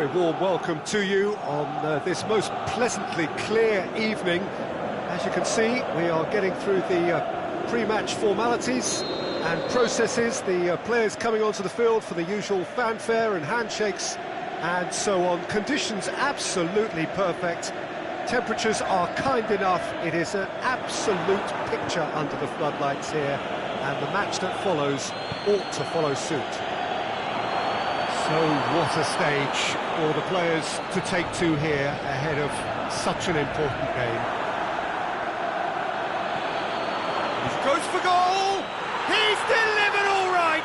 very warm welcome to you on this most pleasantly clear evening. As you can see, we are getting through the pre-match formalities and processes, the players coming onto the field for the usual fanfare and handshakes and so on. Conditions absolutely perfect. Temperatures are kind enough. It is an absolute picture under the floodlights here, and the match that follows ought to follow suit. So what a stage for the players to take to here ahead of such an important game. He goes for goal! He's delivered all right!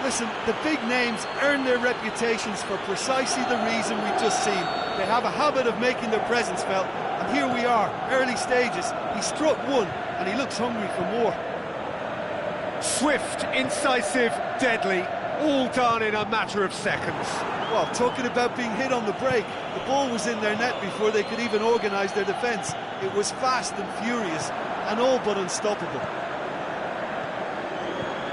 Listen, the big names earn their reputations for precisely the reason we've just seen. They have a habit of making their presence felt, and here we are, early stages. He struck one, and he looks hungry for more. Swift, incisive, deadly, all done in a matter of seconds. Well, talking about being hit on the break, the ball was in their net before they could even organise their defence. It was fast and furious, and all but unstoppable.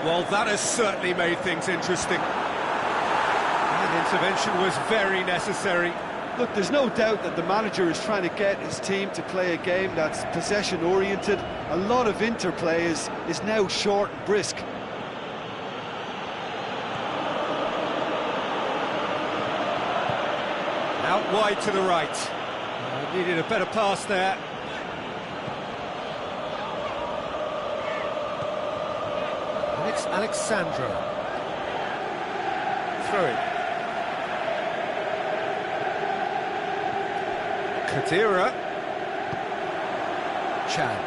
Well, that has certainly made things interesting. That intervention was very necessary. Look, there's no doubt that the manager is trying to get his team to play a game that's possession-oriented. A lot of interplay is now short and brisk. Out wide to the right. Needed a better pass there. And it's Alexandro. Throw it. Kadira. Chan.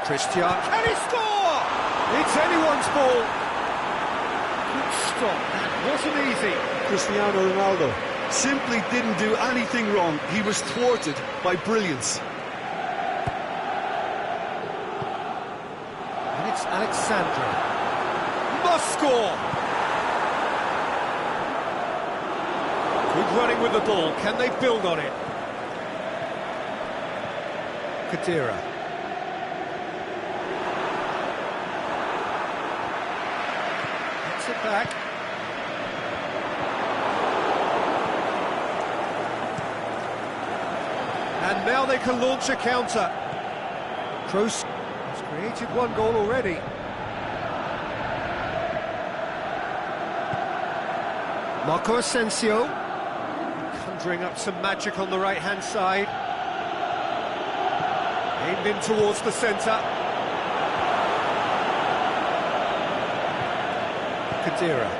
Christian. Can he score? It's anyone's ball. Good stop. That wasn't easy. Cristiano Ronaldo simply didn't do anything wrong. He was thwarted by brilliance. And it's Alexandro. Must score! Good running with the ball. Can they build on it? Kadira. Gets it back. And now they can launch a counter. Kroos has created one goal already. Marco Asensio, conjuring up some magic on the right-hand side. Aimed in towards the centre. Kadira.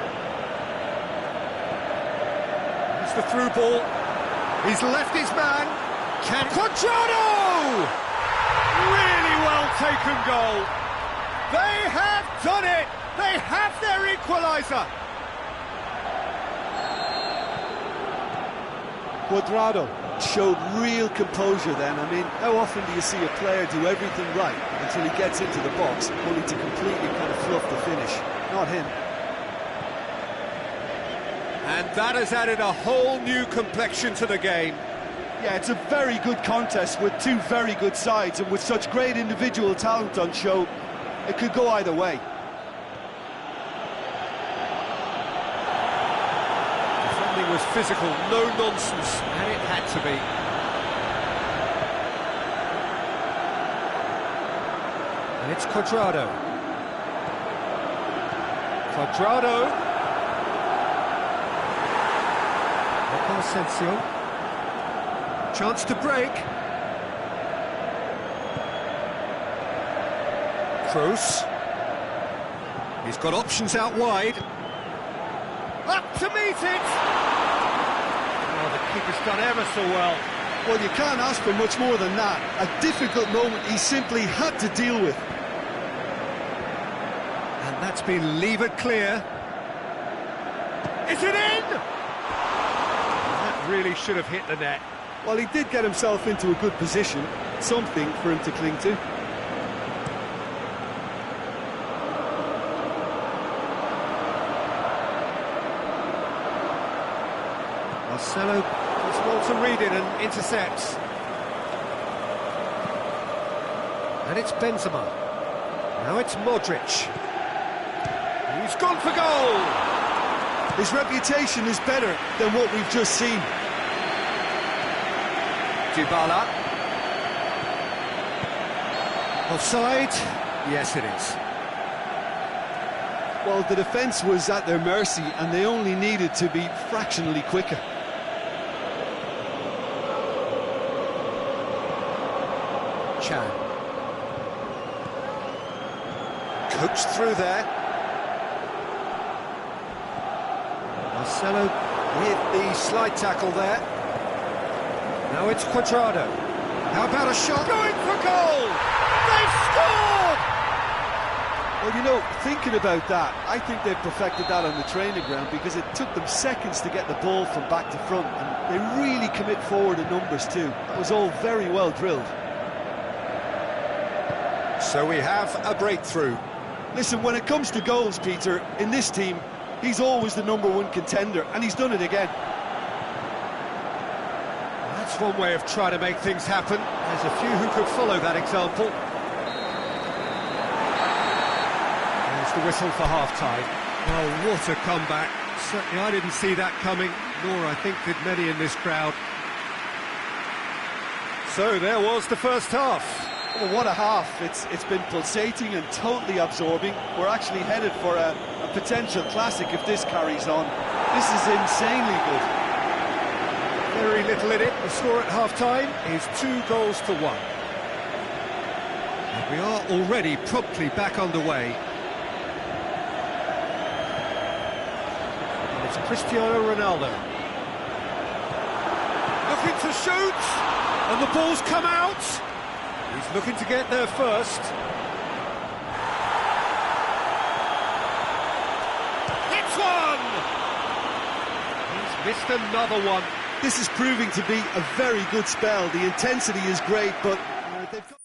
It's the through ball. He's left his man. Quadrado! Really well taken goal. They have done it. They have their equaliser. Quadrado showed real composure then. I mean, how often do you see a player do everything right until he gets into the box, only to completely kind of fluff the finish? Not him. And that has added a whole new complexion to the game. Yeah, it's a very good contest with two very good sides, and with such great individual talent on show, it could go either way. It was physical, no nonsense, and it had to be. And it's Quadrado. Quadrado. Marco Asensio. Chance to break. Kroos. He's got options out wide. Up to meet it! Oh, the keeper's done ever so well. Well, you can't ask for much more than that. A difficult moment he simply had to deal with. And that's been levered clear. Is it in? That really should have hit the net. Well, he did get himself into a good position. Something for him to cling to. Marcelo does well to read it and intercepts. And it's Benzema. Now it's Modric. He's gone for goal! His reputation is better than what we've just seen. Dybala. Offside? Yes, it is. Well, the defence was at their mercy and they only needed to be fractionally quicker. Chan. Coached through there. Marcelo with the slide tackle there. Now it's Cuadrado. How about a shot? Going for goal! They've scored! Well, you know, thinking about that, I think they've perfected that on the training ground because it took them seconds to get the ball from back to front, and they really commit forward in numbers too. That was all very well drilled. So we have a breakthrough. Listen, when it comes to goals, Peter, in this team, he's always the #1 contender, and he's done it again. That's one way of trying to make things happen. There's a few who could follow that example. There's the whistle for half-time. Oh, what a comeback. Certainly I didn't see that coming, nor I think did many in this crowd. So there was the first half. Well, what a half. It's been pulsating and totally absorbing. We're actually headed for a potential classic if this carries on. This is insanely good. Very little in it. The score at half-time is 2-1. And we are already promptly back underway. And it's Cristiano Ronaldo. Looking to shoot! And the ball's come out! He's looking to get there first. It's one! He's missed another one. This is proving to be a very good spell. The intensity is great, but they've got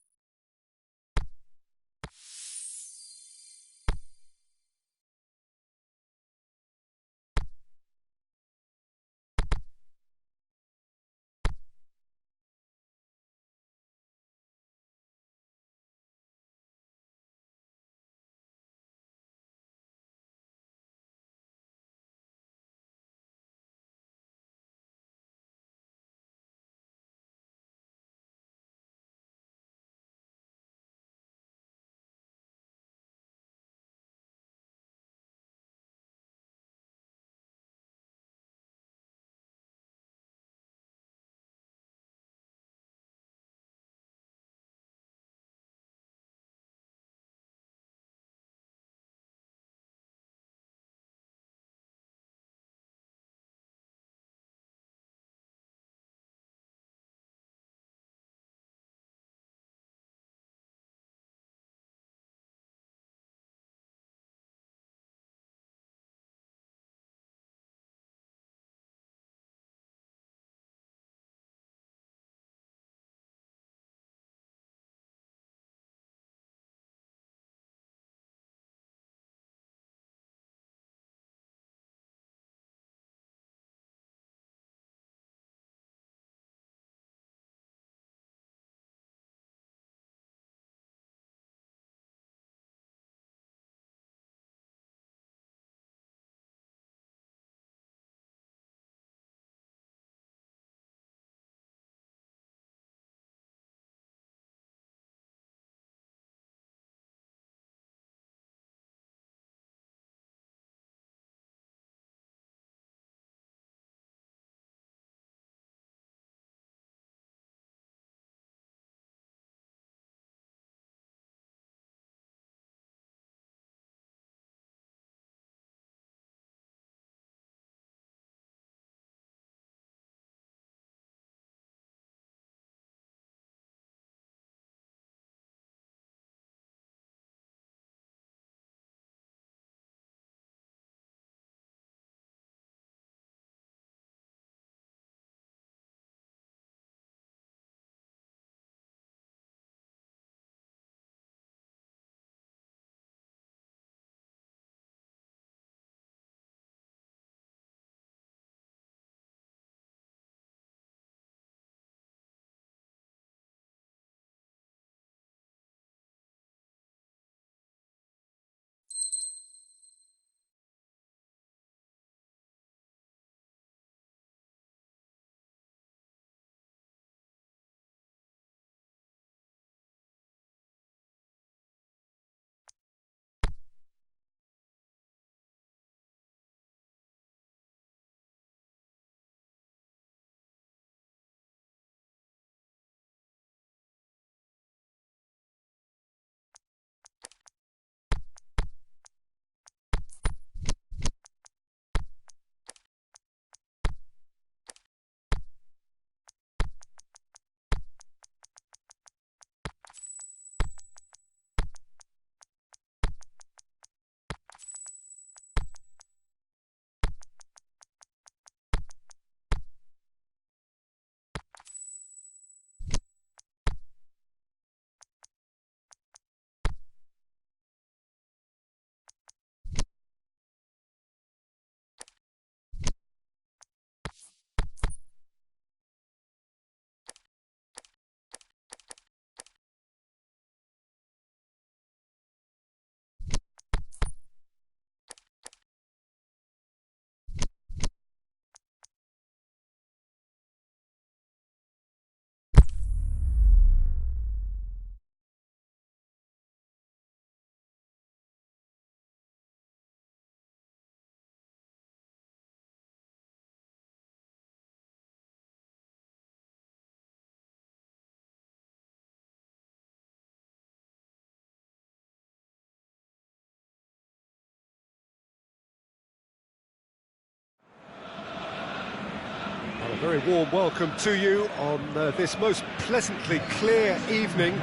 Very warm welcome to you on this most pleasantly clear evening.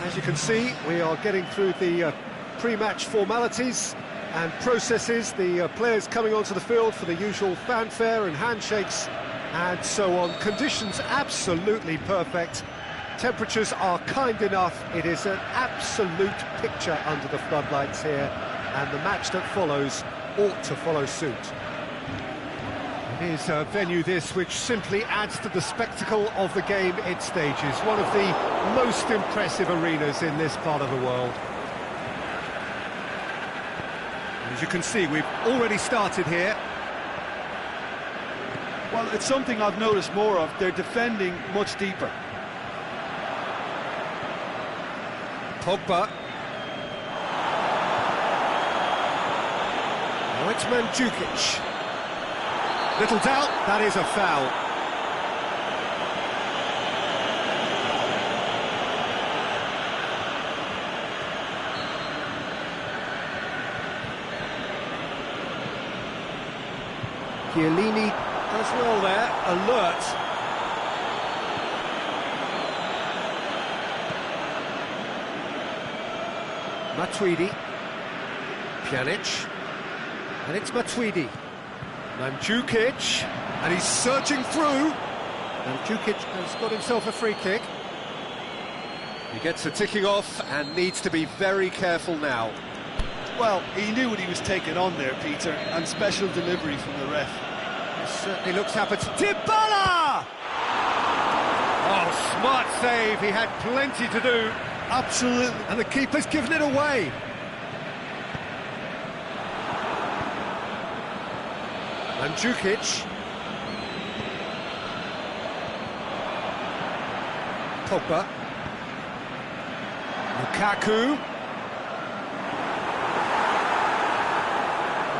As you can see, we are getting through the pre-match formalities and processes, the players coming onto the field for the usual fanfare and handshakes and so on. Conditions absolutely perfect. Temperatures are kind enough. It is an absolute picture under the floodlights here, and the match that follows ought to follow suit. It is a venue this which simply adds to the spectacle of the game it stages. One of the most impressive arenas in this part of the world. As you can see, we've already started here. Well, it's something I've noticed more of. They're defending much deeper. Pogba. Now it's Mandzukic. Little doubt, that is a foul. Chiellini does well there, alert. Matuidi, Pjanic, and it's Matuidi. Mandzukic, and he's searching through. Mandzukic has got himself a free kick. He gets the ticking off and needs to be very careful now. Well, he knew what he was taking on there, Peter, and special delivery from the ref. This certainly looks up at Dybala! Oh, smart save, he had plenty to do. Absolutely. And the keeper's given it away. Mandzukic. Pogba. Lukaku.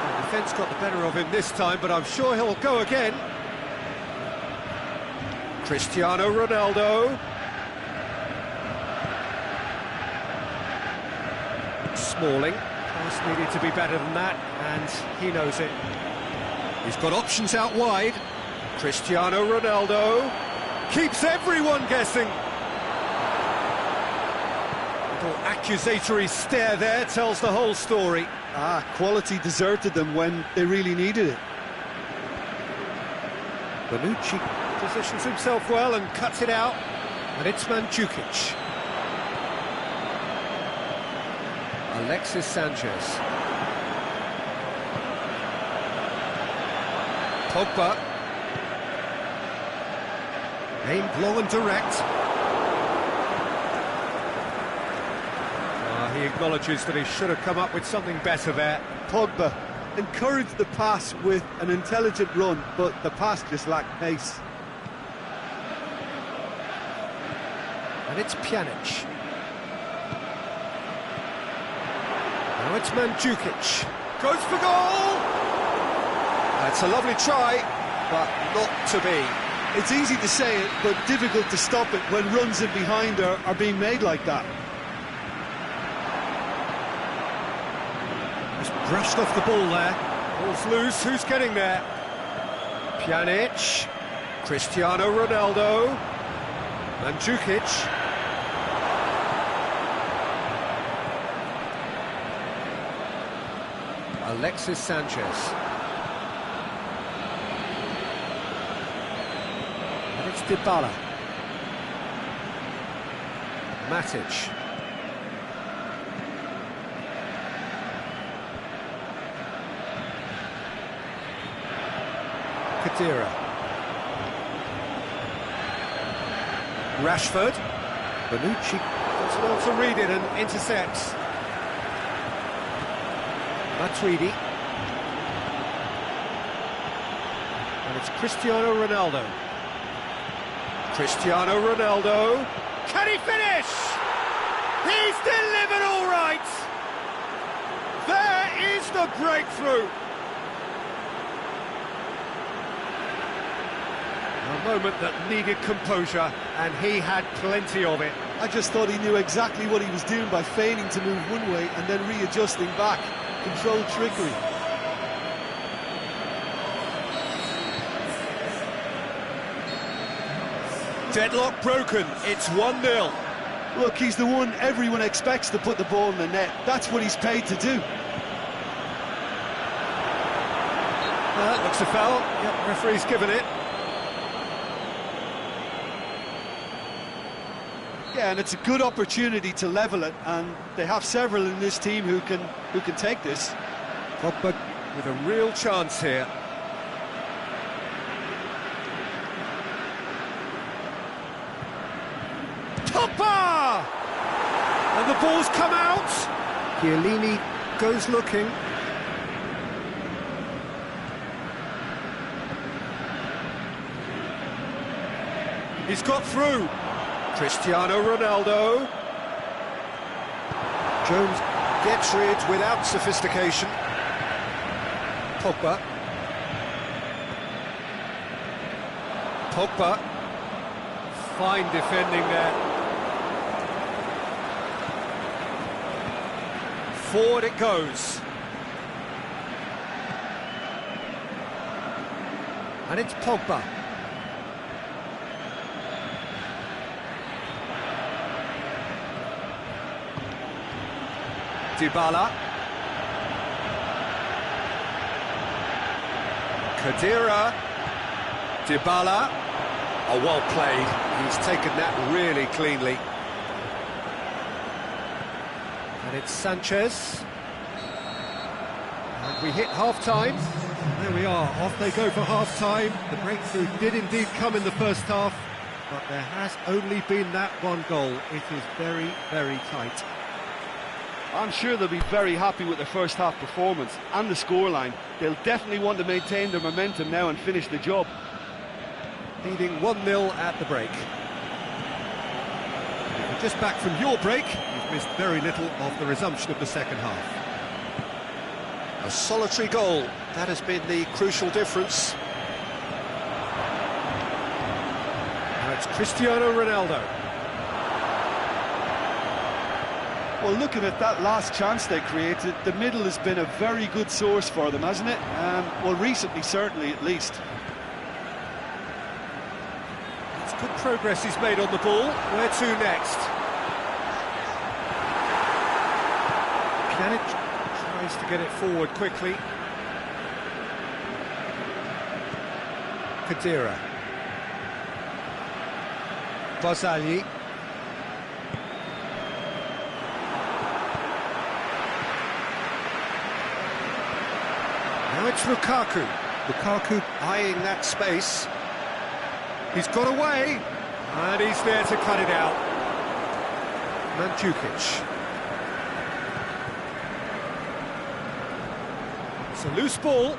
The defence got the better of him this time, but I'm sure he'll go again. Cristiano Ronaldo. Smalling. Pass needed to be better than that, and he knows it. He's got options out wide. Cristiano Ronaldo keeps everyone guessing. Little accusatory stare there tells the whole story. Quality deserted them when they really needed it. Bonucci positions himself well and cuts it out. And it's Mandzukic. Alexis Sanchez. Pogba. Aimed long and direct. He acknowledges that he should have come up with something better there. Pogba encouraged the pass with an intelligent run, but the pass just lacked pace. And it's Pjanic. Now it's Mandzukic. Goes for goal! That's a lovely try, but not to be. It's easy to say it, but difficult to stop it when runs in behind are being made like that. Just brushed off the ball there. Ball's loose, who's getting there? Pjanic, Cristiano Ronaldo, Mandzukic. Alexis Sanchez. And it's Dybala. Matic. Kadira. Rashford. Bonucci does well to read it and intercepts. Matuidi. And it's Cristiano Ronaldo. Cristiano Ronaldo. Can he finish? He's delivered all right. There is the breakthrough. A moment that needed composure, and he had plenty of it. I just thought he knew exactly what he was doing by feigning to move one way and then readjusting back. Controlled trickery. Deadlock broken, it's 1-0. Look, he's the one everyone expects to put the ball in the net. That's what he's paid to do. That looks a foul. Yep, referee's given it. Yeah, and it's a good opportunity to level it, and they have several in this team who can take this. Pogba with a real chance here. Pogba! And the ball's come out. Chiellini goes looking. He's got through. Cristiano Ronaldo. Jones gets rid without sophistication. Pogba. Pogba. Fine defending there. Forward it goes. And it's Pogba. Dybala. Khedira. Dybala. Oh, well played. He's taken that really cleanly. And it's Sanchez. And we hit half-time. There we are, off they go for half-time. The breakthrough did indeed come in the first half, but there has only been that one goal. It is very, very tight. I'm sure they'll be very happy with their first half performance and the scoreline. They'll definitely want to maintain their momentum now and finish the job. Leading 1-0 at the break. If you're just back from your break, you've missed very little of the resumption of the second half. A solitary goal, that has been the crucial difference. Now it's Cristiano Ronaldo. Well, looking at that last chance they created, the middle has been a very good source for them, hasn't it? Well, recently, certainly, at least. It's good progress he's made on the ball. Where to next? Pjanic tries to get it forward quickly. Khedira. Barzagli. Now it's Lukaku. Lukaku eyeing that space. He's got away, and he's there to cut it out. Mandzukic. It's a loose ball.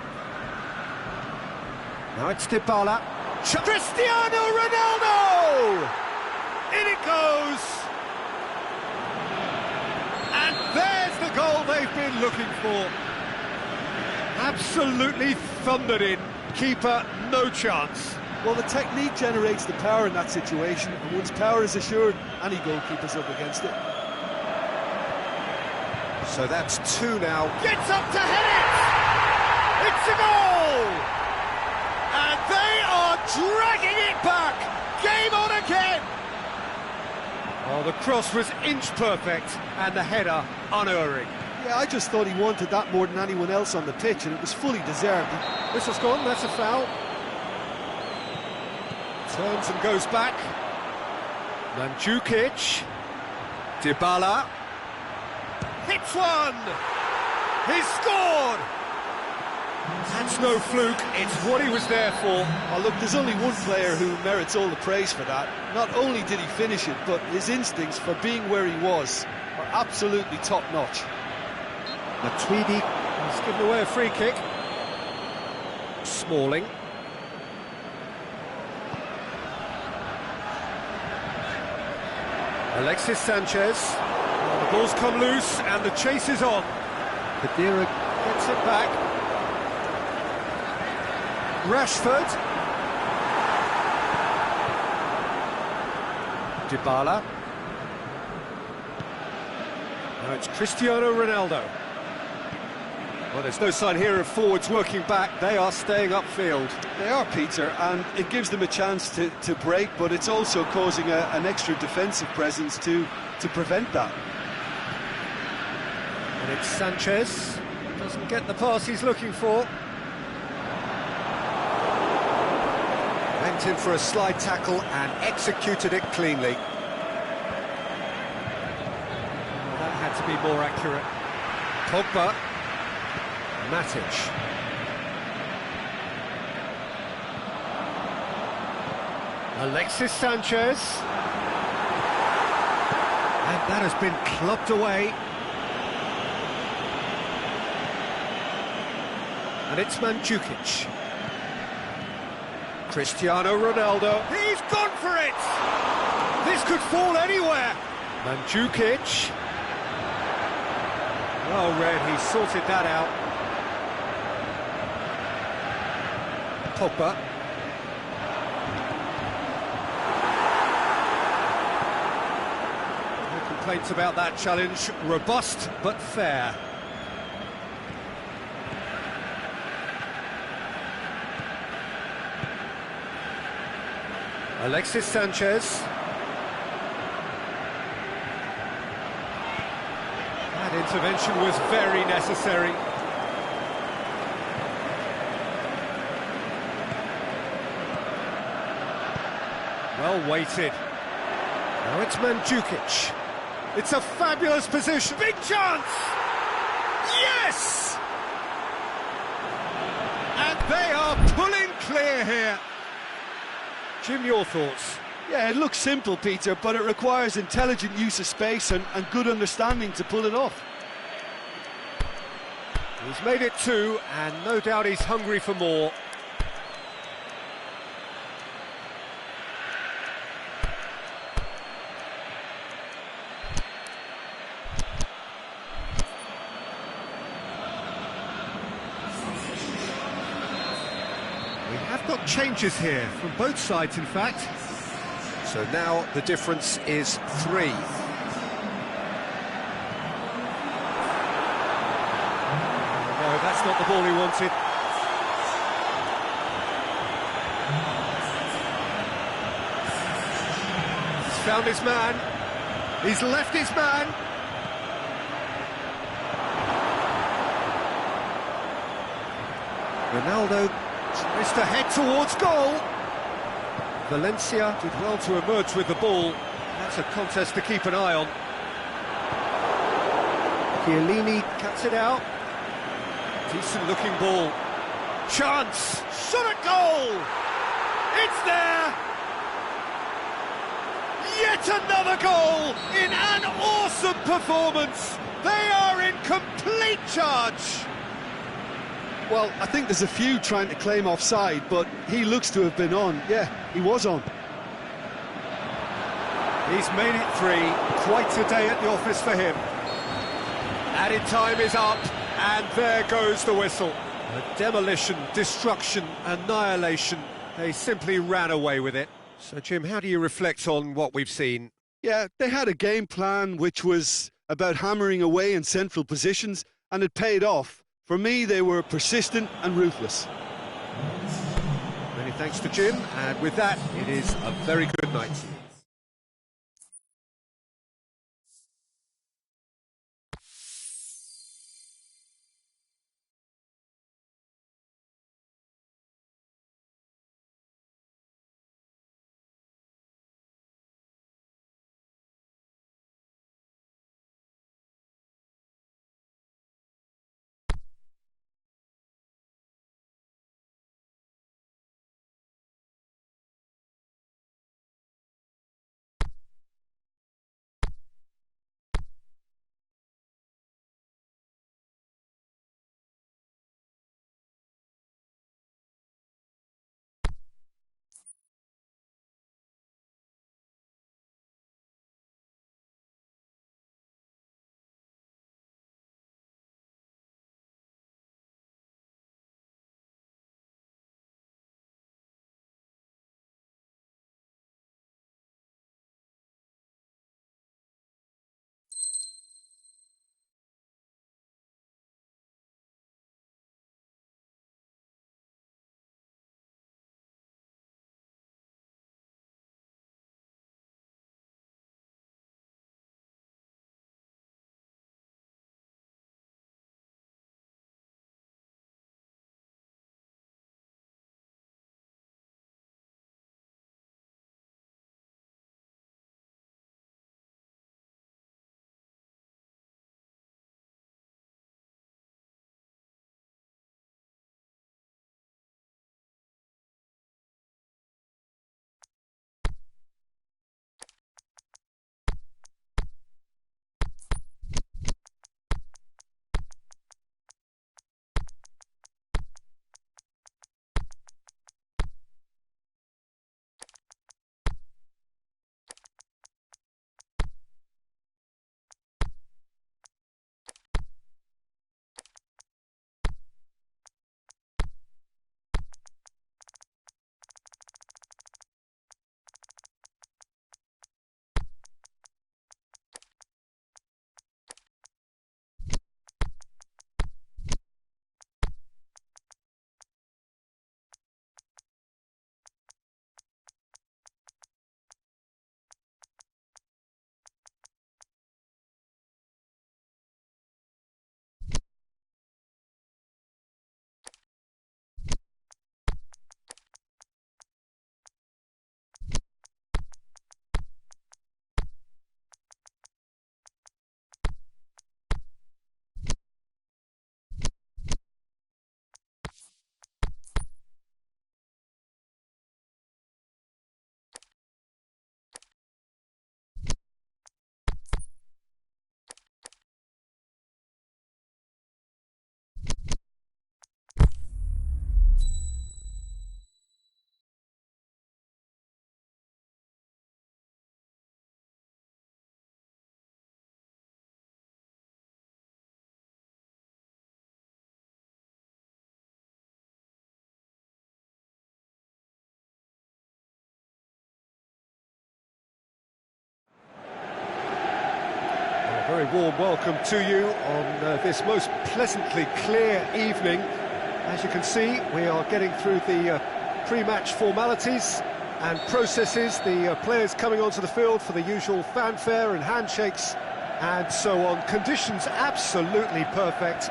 Now it's Dybala. Cristiano Ronaldo! In it goes! And there's the goal they've been looking for. Absolutely thundered in. Keeper, no chance. Well, the technique generates the power in that situation, and once power is assured, any goalkeeper's up against it. So that's two now. Gets up to hit it! It's a goal! And they are dragging it back! Game on again! Oh, the cross was inch perfect, and the header unerring. Yeah, I just thought he wanted that more than anyone else on the pitch, and it was fully deserved. Whistle's gone, that's a foul. Turns and goes back. Mandzukic. Dybala. Hits one! He's scored! That's no fluke, it's what he was there for. Oh, look, there's only one player who merits all the praise for that. Not only did he finish it, but his instincts for being where he was are absolutely top-notch. Matuidi has given away a free kick. Smalling. Alexis Sanchez. The ball's come loose and the chase is on. Khedira gets it back. Rashford. Dybala. Now it's Cristiano Ronaldo. Well, there's no sign here of forwards working back. They are staying upfield. They are, Peter, and it gives them a chance to break, but it's also causing an extra defensive presence to prevent that. And it's Sanchez. Doesn't get the pass he's looking for. Went in for a slide tackle and executed it cleanly. Well, that had to be more accurate. Pogba. Matic. Alexis Sanchez. And that has been clubbed away. And it's Mandzukic. Cristiano Ronaldo. He's gone for it! This could fall anywhere. Mandzukic. Well read, he sorted that out. Pogba. No complaints about that challenge. Robust but fair. Alexis Sanchez. That intervention was very necessary. Well weighted. Now it's Mandzukic. It's a fabulous position. Big chance! Yes! And they are pulling clear here. Jim, your thoughts? Yeah, it looks simple, Peter, but it requires intelligent use of space and good understanding to pull it off. He's made it two, and no doubt he's hungry for more. We have got changes here, from both sides in fact. So now the difference is 3. No, that's not the ball he wanted. He's found his man. He's left his man. Ronaldo tries to head towards goal. Valencia did well to emerge with the ball. That's a contest to keep an eye on. Chiellini cuts it out. Decent looking ball. Chance! Shot at goal! It's there! Yet another goal in an awesome performance! They are in complete charge! Well, I think there's a few trying to claim offside, but he looks to have been on. Yeah, he was on. He's made it 3. Quite a day at the office for him. Added time is up, and there goes the whistle. A demolition, destruction, annihilation. They simply ran away with it. So, Jim, how do you reflect on what we've seen? Yeah, they had a game plan which was about hammering away in central positions, and it paid off. For me, they were persistent and ruthless. Many thanks to Jim, and with that, it is a very good night. very warm welcome to you on this most pleasantly clear evening. As you can see, we are getting through the pre-match formalities and processes, the players coming onto the field for the usual fanfare and handshakes and so on. Conditions absolutely perfect.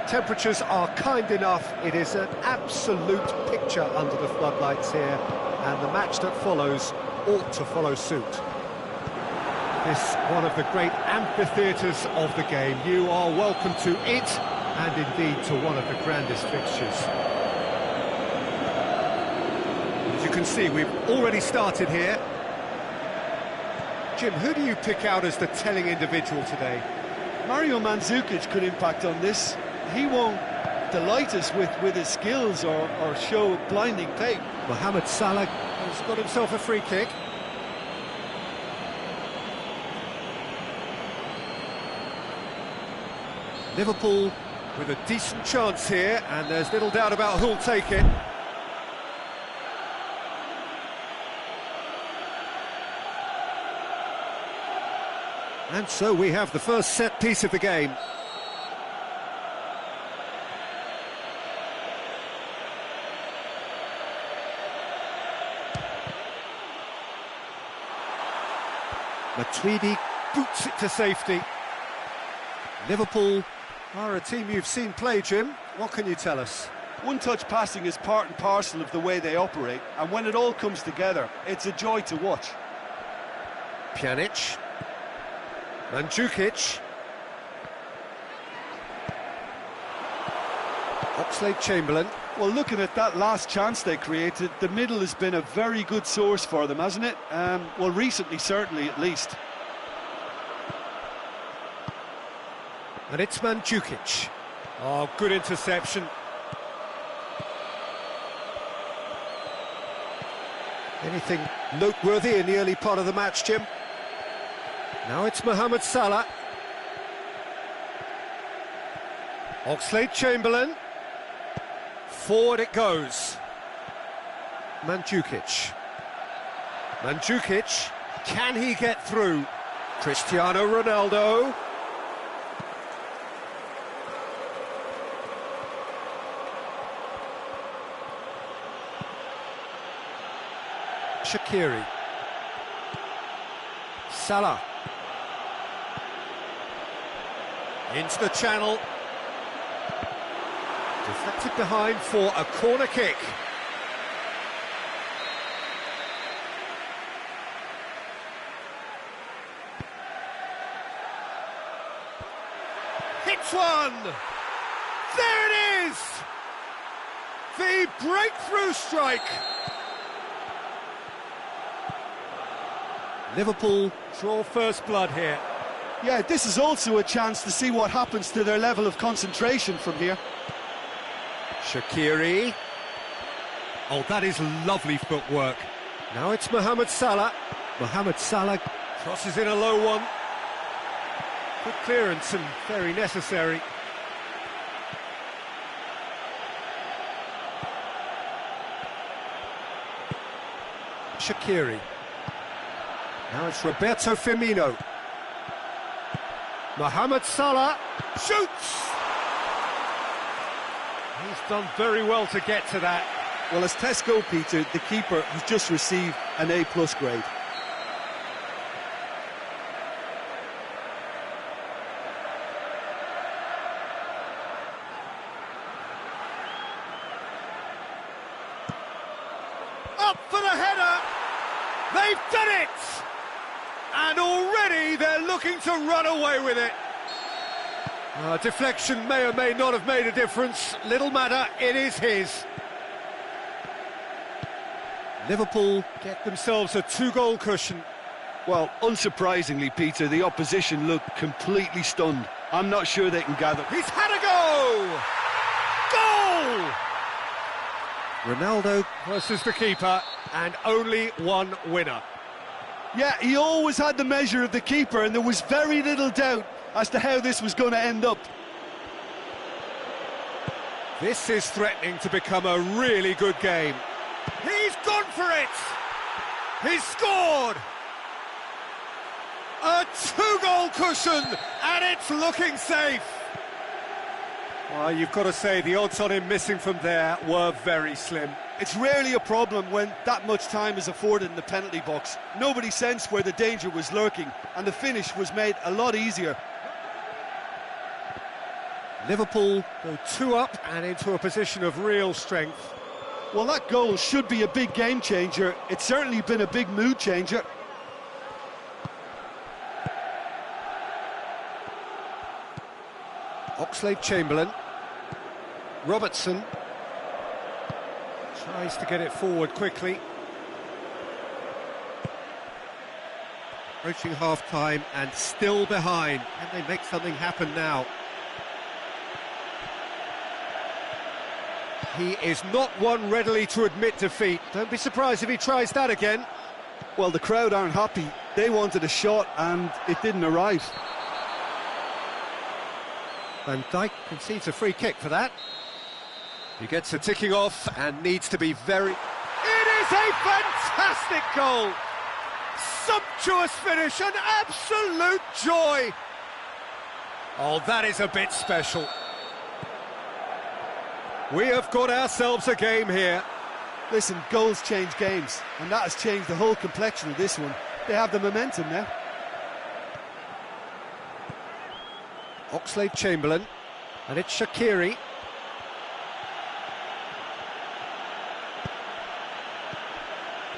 Temperatures are kind enough. It is an absolute picture under the floodlights here, and the match that follows ought to follow suit. This one of the great amphitheatres of the game. You are welcome to it, and indeed to one of the grandest fixtures. As you can see, we've already started here. Jim, who do you pick out as the telling individual today? Mario Mandzukic could impact on this. He won't delight us with his skills or show blinding pace. Mohamed Salah has got himself a free kick. Liverpool with a decent chance here, and there's little doubt about who'll take it. And so we have the first set piece of the game. Matuidi boots it to safety. Liverpool are a team you've seen play, Jim. What can you tell us? One-touch passing is part and parcel of the way they operate, and when it all comes together, it's a joy to watch. Pjanic. Mandzukic. Oxlade-Chamberlain. Well, looking at that last chance they created, the middle has been a very good source for them, hasn't it? Well, recently, certainly, at least. And it's Mandzukic. Oh, good interception. Anything noteworthy in the early part of the match, Jim? Now it's Mohamed Salah. Oxlade-Chamberlain. Forward it goes. Mandzukic. Mandzukic. Can he get through? Cristiano Ronaldo. Shaqiri. Salah. Into the channel. Deflected behind for a corner kick. Hits one! There it is! The breakthrough strike! Liverpool draw first blood here. Yeah, this is also a chance to see what happens to their level of concentration from here. Shaqiri. Oh, that is lovely footwork. Now it's Mohamed Salah. Mohamed Salah crosses in a low one. Good clearance and very necessary. Shaqiri. Now it's Roberto Firmino. Mohamed Salah shoots! He's done very well to get to that. Well, as tests go, Peter, the keeper has just received an A+ grade. Up for the header! They've done it! And already they're looking to run away with it. Deflection may or may not have made a difference. Little matter, it is his. Liverpool get themselves a 2-goal cushion. Well, unsurprisingly, Peter, the opposition look completely stunned. I'm not sure they can gather. He's had a goal! Goal! Ronaldo versus the keeper, and only one winner. Yeah, he always had the measure of the keeper, and there was very little doubt as to how this was going to end up. This is threatening to become a really good game. He's gone for it! He's scored! A two-goal cushion, and it's looking safe. Well, you've got to say the odds on him missing from there were very slim. It's rarely a problem when that much time is afforded in the penalty box. Nobody sensed where the danger was lurking, and the finish was made a lot easier. Liverpool go 2 up and into a position of real strength. Well, that goal should be a big game changer. It's certainly been a big mood changer. Oxlade-Chamberlain. Robertson tries to get it forward quickly. Approaching half-time and still behind. Can they make something happen now? He is not one readily to admit defeat. Don't be surprised if he tries that again. Well, the crowd aren't happy. They wanted a shot and it didn't arrive. Van Dijk concedes a free kick for that. He gets a ticking off and needs to be very... It is a fantastic goal! Sumptuous finish, an absolute joy! Oh, that is a bit special. We have got ourselves a game here. Listen, goals change games, and that has changed the whole complexion of this one. They have the momentum now. Oxlade-Chamberlain, and it's Shaqiri.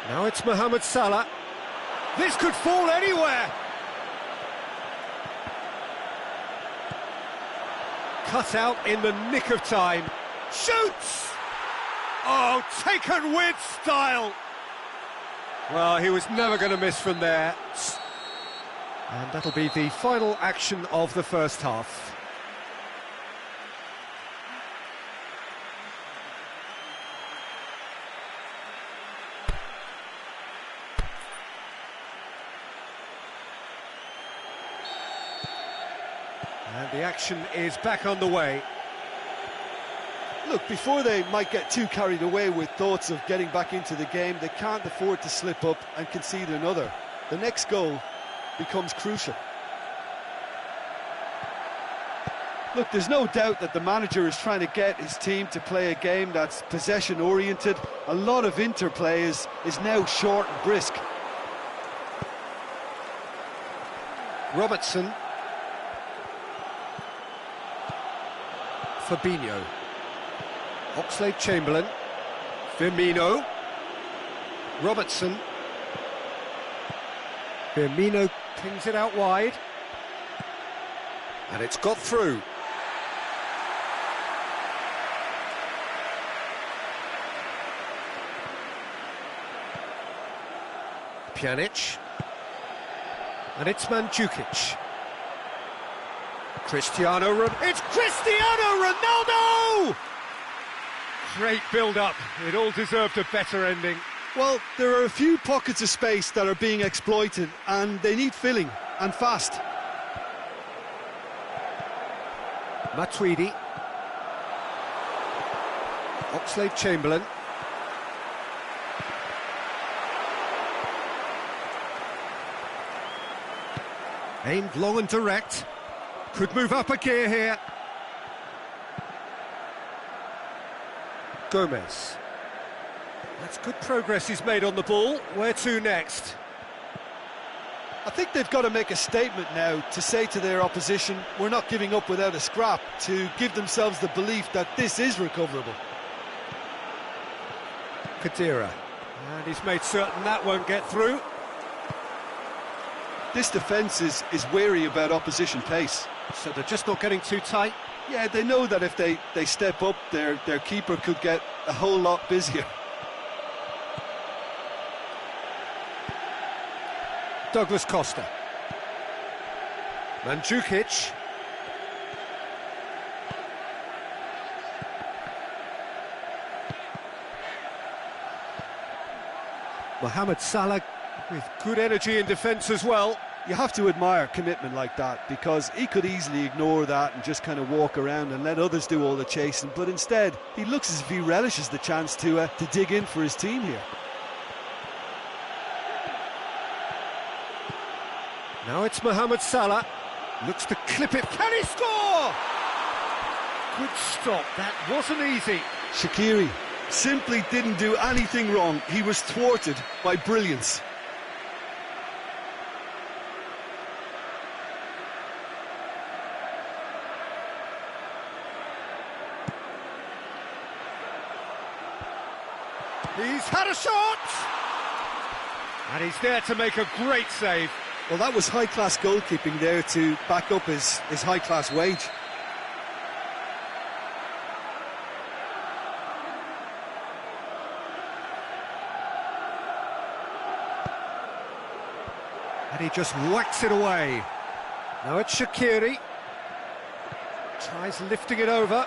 Now it's Mohamed Salah. This could fall anywhere. Cut out in the nick of time. Shoots! Oh, taken with style. Well, he was never going to miss from there. And that'll be the final action of the first half. And the action is back on the way. Look, before they might get too carried away with thoughts of getting back into the game, they can't afford to slip up and concede another. The next goal becomes crucial. Look, there's no doubt that the manager is trying to get his team to play a game that's possession-oriented. A lot of interplay is now short and brisk. Robertson. Fabinho. Oxlade-Chamberlain. Firmino. Robertson. Firmino pings it out wide. And it's got through. Pjanic. And it's Mandzukic. It's Cristiano Ronaldo! Great build-up. It all deserved a better ending. Well, there are a few pockets of space that are being exploited, and they need filling, and fast. Matuidi. Oxlade-Chamberlain. Aimed long and direct. Could move up a gear here. Gomez. That's good progress he's made on the ball. Where to next? I think they've got to make a statement now to say to their opposition, we're not giving up without a scrap, to give themselves the belief that this is recoverable. Khedira. And he's made certain that won't get through. This defence is wary about opposition pace. So they're just not getting too tight? Yeah, they know that if they step up, their keeper could get a whole lot busier. Douglas Costa. Mandzukic. Mohamed Salah with good energy in defence as well. You have to admire commitment like that, because he could easily ignore that and just kind of walk around and let others do all the chasing, but instead he looks as if he relishes the chance to dig in for his team here. Now it's Mohamed Salah. Looks to clip it. Can he score? Good stop. That wasn't easy. Shaqiri simply didn't do anything wrong. He was thwarted by brilliance. He's had a shot! And he's there to make a great save. Well, that was high-class goalkeeping there to back up his high-class wage. And he just whacks it away. Now it's Shaqiri. Tries lifting it over.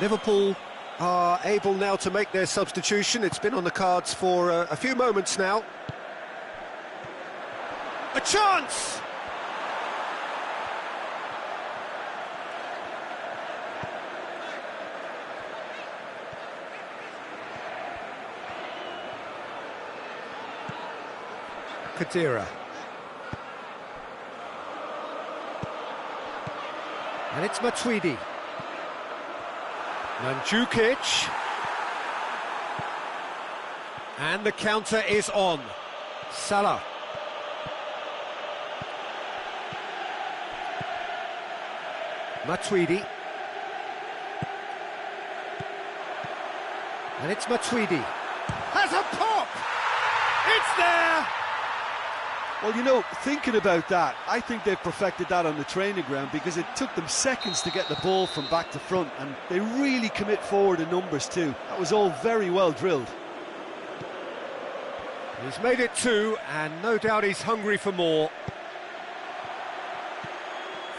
Liverpool are able now to make their substitution. It's been on the cards for a few moments now. A chance! Kadira. And it's Matuidi. Mandzukic. And the counter is on. Salah. Matuidi. And it's Matuidi. Has a pop! It's there! Well, you know, thinking about that, I think they've perfected that on the training ground because it took them seconds to get the ball from back to front, and they really commit forward in numbers too. That was all very well drilled. He's made it two, and no doubt he's hungry for more.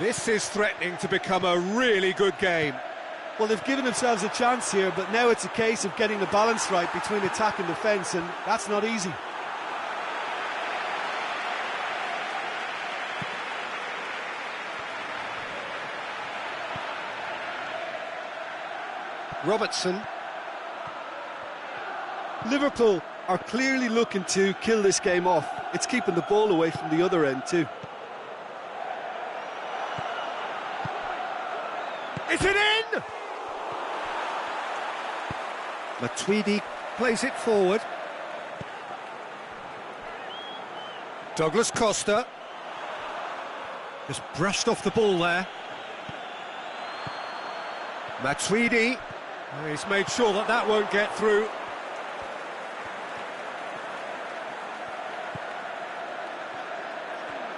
This is threatening to become a really good game. Well, they've given themselves a chance here, but now it's a case of getting the balance right between attack and defence, and that's not easy. Robertson. Liverpool are clearly looking to kill this game off. It's keeping the ball away from the other end too. Is it in? Matuidi plays it forward. Douglas Costa just brushed off the ball there. Matuidi, he's made sure that that won't get through.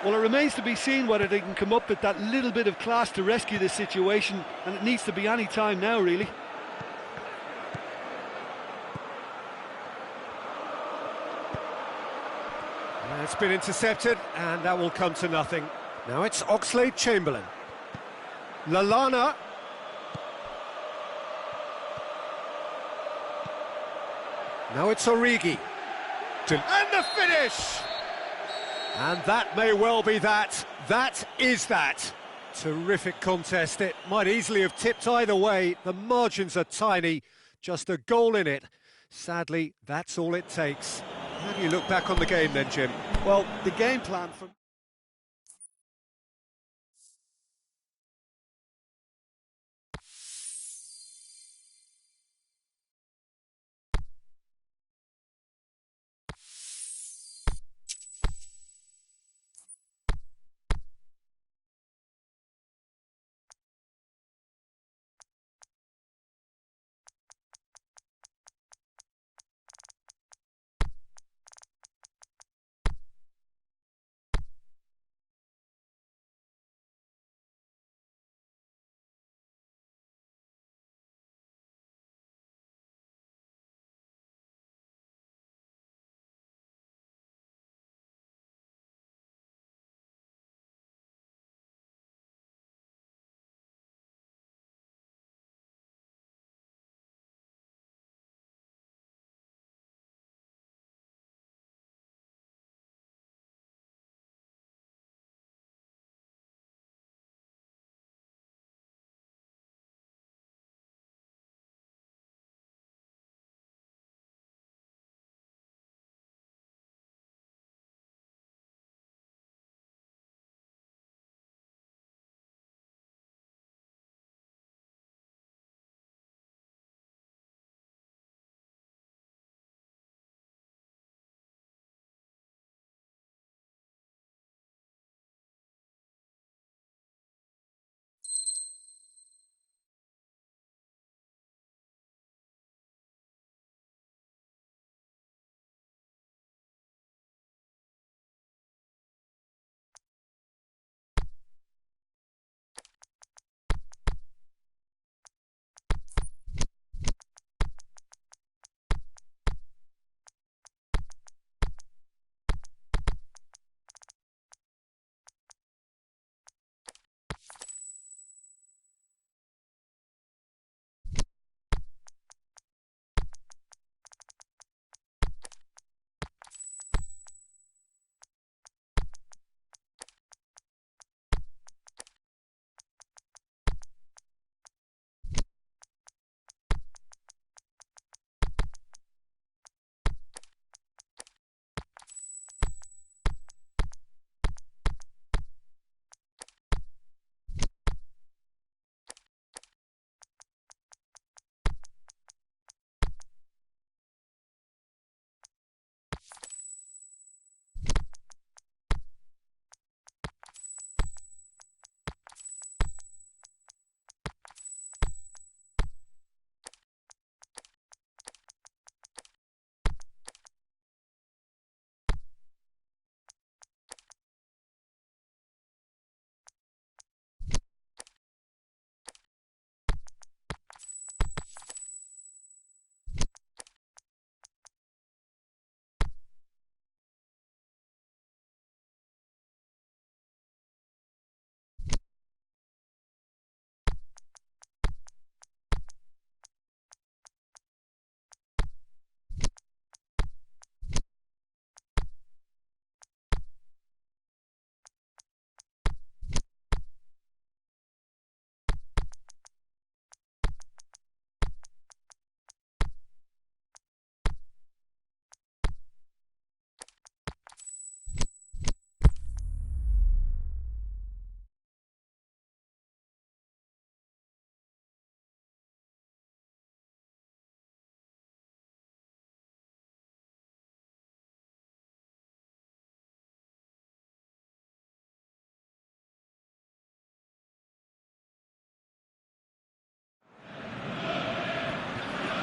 Well, it remains to be seen whether they can come up with that little bit of class to rescue this situation, and it needs to be any time now, really. It's been intercepted, and that will come to nothing. Now it's Oxlade-Chamberlain. Lallana. Now it's Origi. And the finish! And that may well be that. That is that. Terrific contest. It might easily have tipped either way. The margins are tiny. Just a goal in it. Sadly, that's all it takes. How do you look back on the game then, Jim? Well, the game plan for...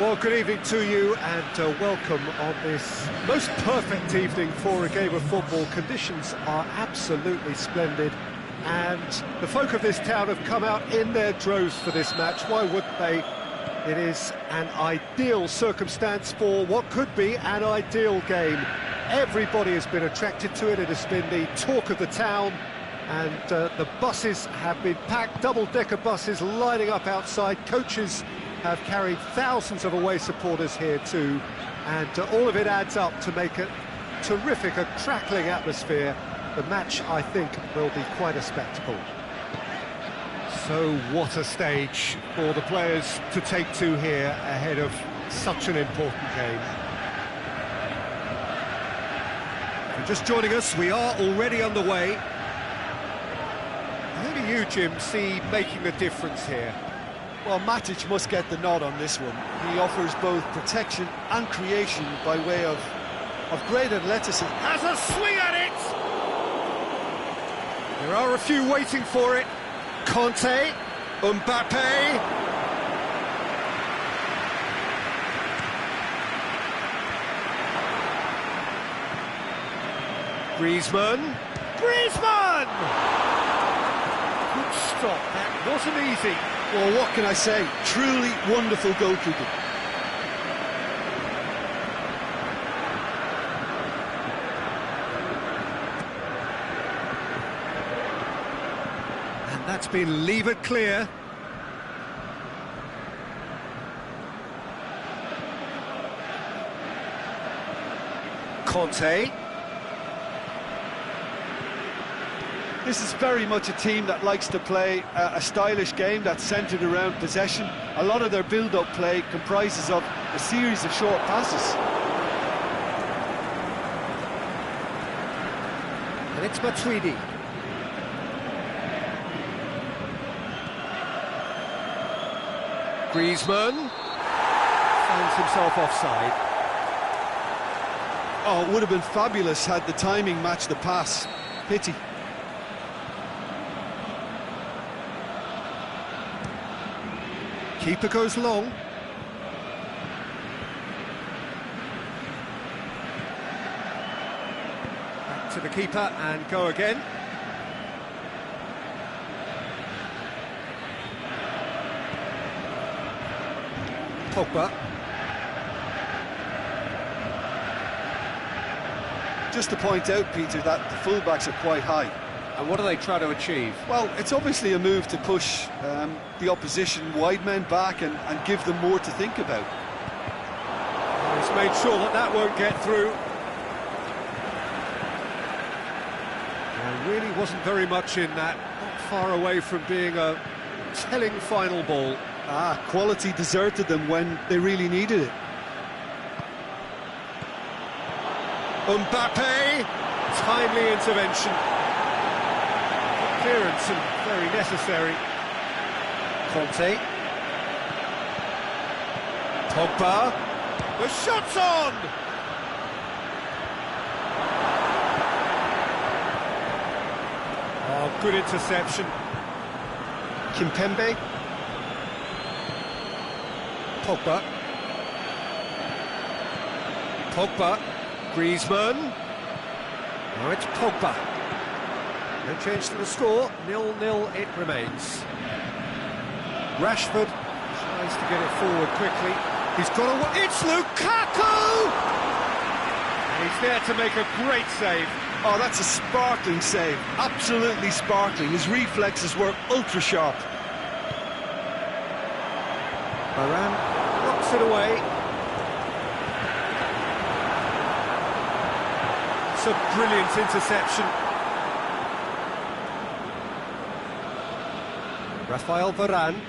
Well, good evening to you and welcome on this most perfect evening for a game of football. Conditions are absolutely splendid and the folk of this town have come out in their droves for this match. Why wouldn't they? It is an ideal circumstance for what could be an ideal game. Everybody has been attracted to it. It has been the talk of the town, and the buses have been packed, double-decker buses lining up outside. Coaches have carried thousands of away supporters here too, and all of it adds up to make a terrific, a crackling atmosphere. The match, I think, will be quite a spectacle. So what a stage for the players to take to here ahead of such an important game. If you're just joining us, we are already underway. Who do you, Jim, see making the difference here? Well, Matic must get the nod on this one. He offers both protection and creation by way of great athleticism. Has a swing at it! There are a few waiting for it. Conte, Mbappe. Griezmann. Griezmann! Good stop, that wasn't easy. Well, what can I say? Truly wonderful goalkeeping. And that's been levered clear. Conte. This is very much a team that likes to play a stylish game that's centred around possession. A lot of their build-up play comprises of a series of short passes. And it's Matuidi. Griezmann finds himself offside. Oh, it would have been fabulous had the timing matched the pass. Pity. Keeper goes long. Back to the keeper and go again. Pogba. Just to point out, Peter, that the fullbacks are quite high. And what do they try to achieve? Well, it's obviously a move to push the opposition wide men back and give them more to think about. He's made sure that that won't get through. There really wasn't very much in that, not far away from being a telling final ball. Quality deserted them when they really needed it. Mbappe, timely intervention. Clearance and very necessary. Conte. Pogba. The shot's on! Oh, good interception. Kimpembe. Pogba. Pogba. Griezmann. Now it's Pogba. No change to the score, 0-0 it remains. Rashford tries to get it forward quickly. He's got a... It's Lukaku! And he's there to make a great save. Oh, that's a sparkling save. Absolutely sparkling. His reflexes were ultra-sharp. Varane knocks it away. It's a brilliant interception. Rafael Varane.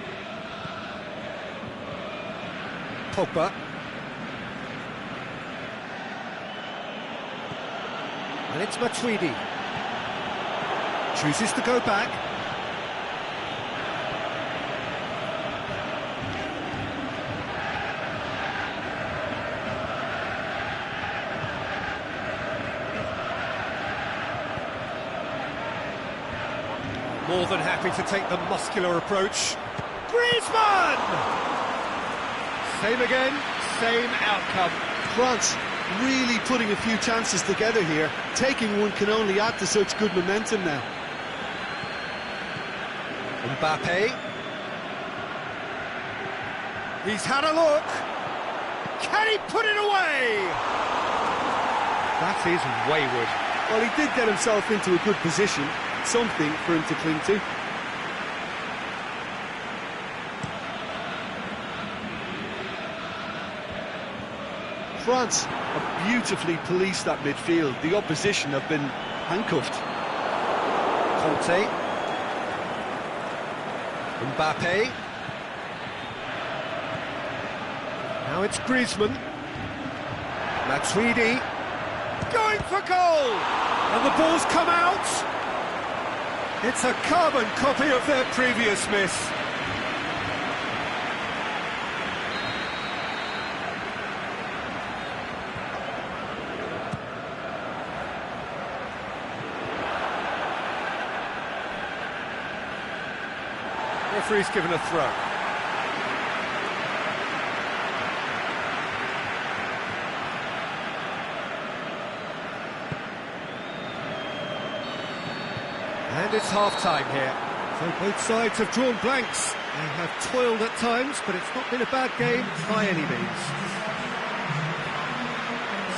Pogba. And it's Matuidi. Chooses to go back. More than happy to take the muscular approach. Griezmann! Same again, same outcome. France really putting a few chances together here. Taking one can only add to such good momentum now. Mbappe. He's had a look. Can he put it away? That is wayward. Well, he did get himself into a good position. Something for him to cling to. France have beautifully policed that midfield. The opposition have been handcuffed. Conte. Mbappe. Now it's Griezmann. Matuidi. Going for goal! And the ball's come out! It's a carbon copy of their previous miss. Referee's given a throw. And it's half-time here. So both sides have drawn blanks. They have toiled at times, but it's not been a bad game by any means.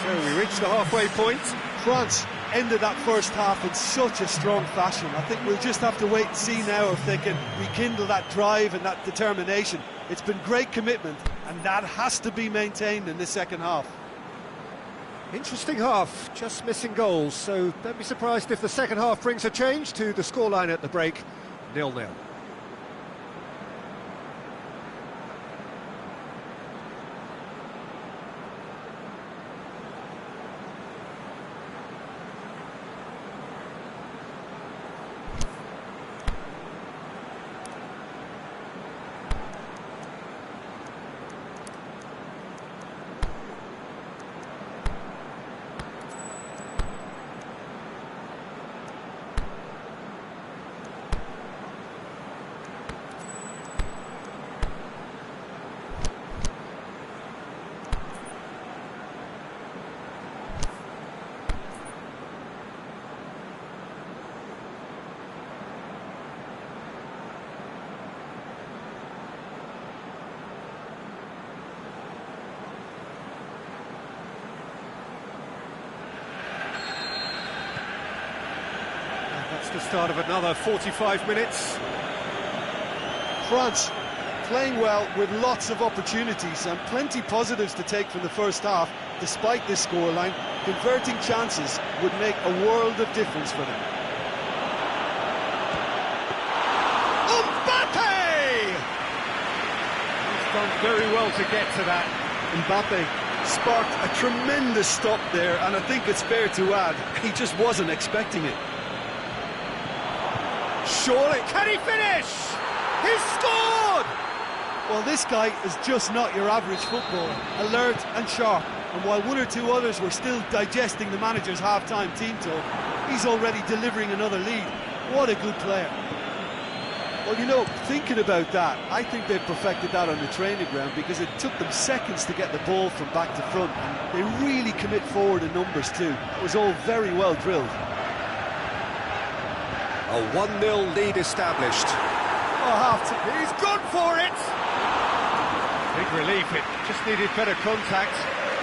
So we reach the halfway point. France ended that first half in such a strong fashion. I think we'll just have to wait and see now if they can rekindle that drive and that determination. It's been great commitment, and that has to be maintained in the second half. Interesting half, just missing goals, so don't be surprised if the second half brings a change to the scoreline at the break, 0-0. That's the start of another 45 minutes. France playing well with lots of opportunities and plenty positives to take from the first half. Despite this scoreline, converting chances would make a world of difference for them. Mbappe! He's done very well to get to that. Mbappe sparked a tremendous stop there, and I think it's fair to add, he just wasn't expecting it. Surely, can he finish? He's scored! Well, this guy is just not your average footballer, alert and sharp. And while one or two others were still digesting the manager's half-time team talk, he's already delivering another lead. What a good player. Well, you know, thinking about that, I think they've perfected that on the training ground, because it took them seconds to get the ball from back to front, and they really commit forward in numbers too. It was all very well drilled. A 1-0 lead established. He's gone for it! Big relief, it just needed better contact.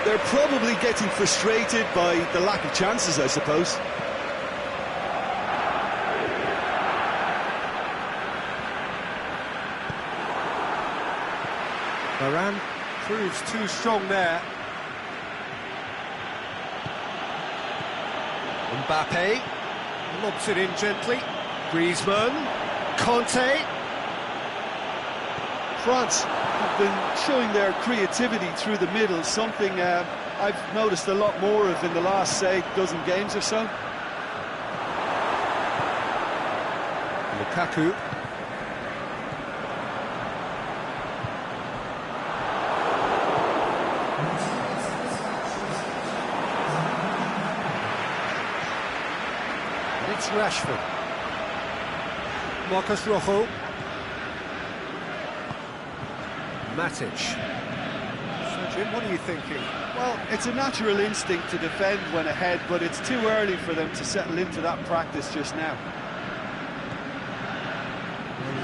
They're probably getting frustrated by the lack of chances, I suppose. Varane proves too strong there. Mbappe lobs it in gently. Griezmann, Conte. France have been showing their creativity through the middle, something I've noticed a lot more of in the last, say, dozen games or so. Lukaku. It's Rashford. Marcus Rojo. Matic. Jim, what are you thinking? Well, it's a natural instinct to defend when ahead, but it's too early for them to settle into that practice just now.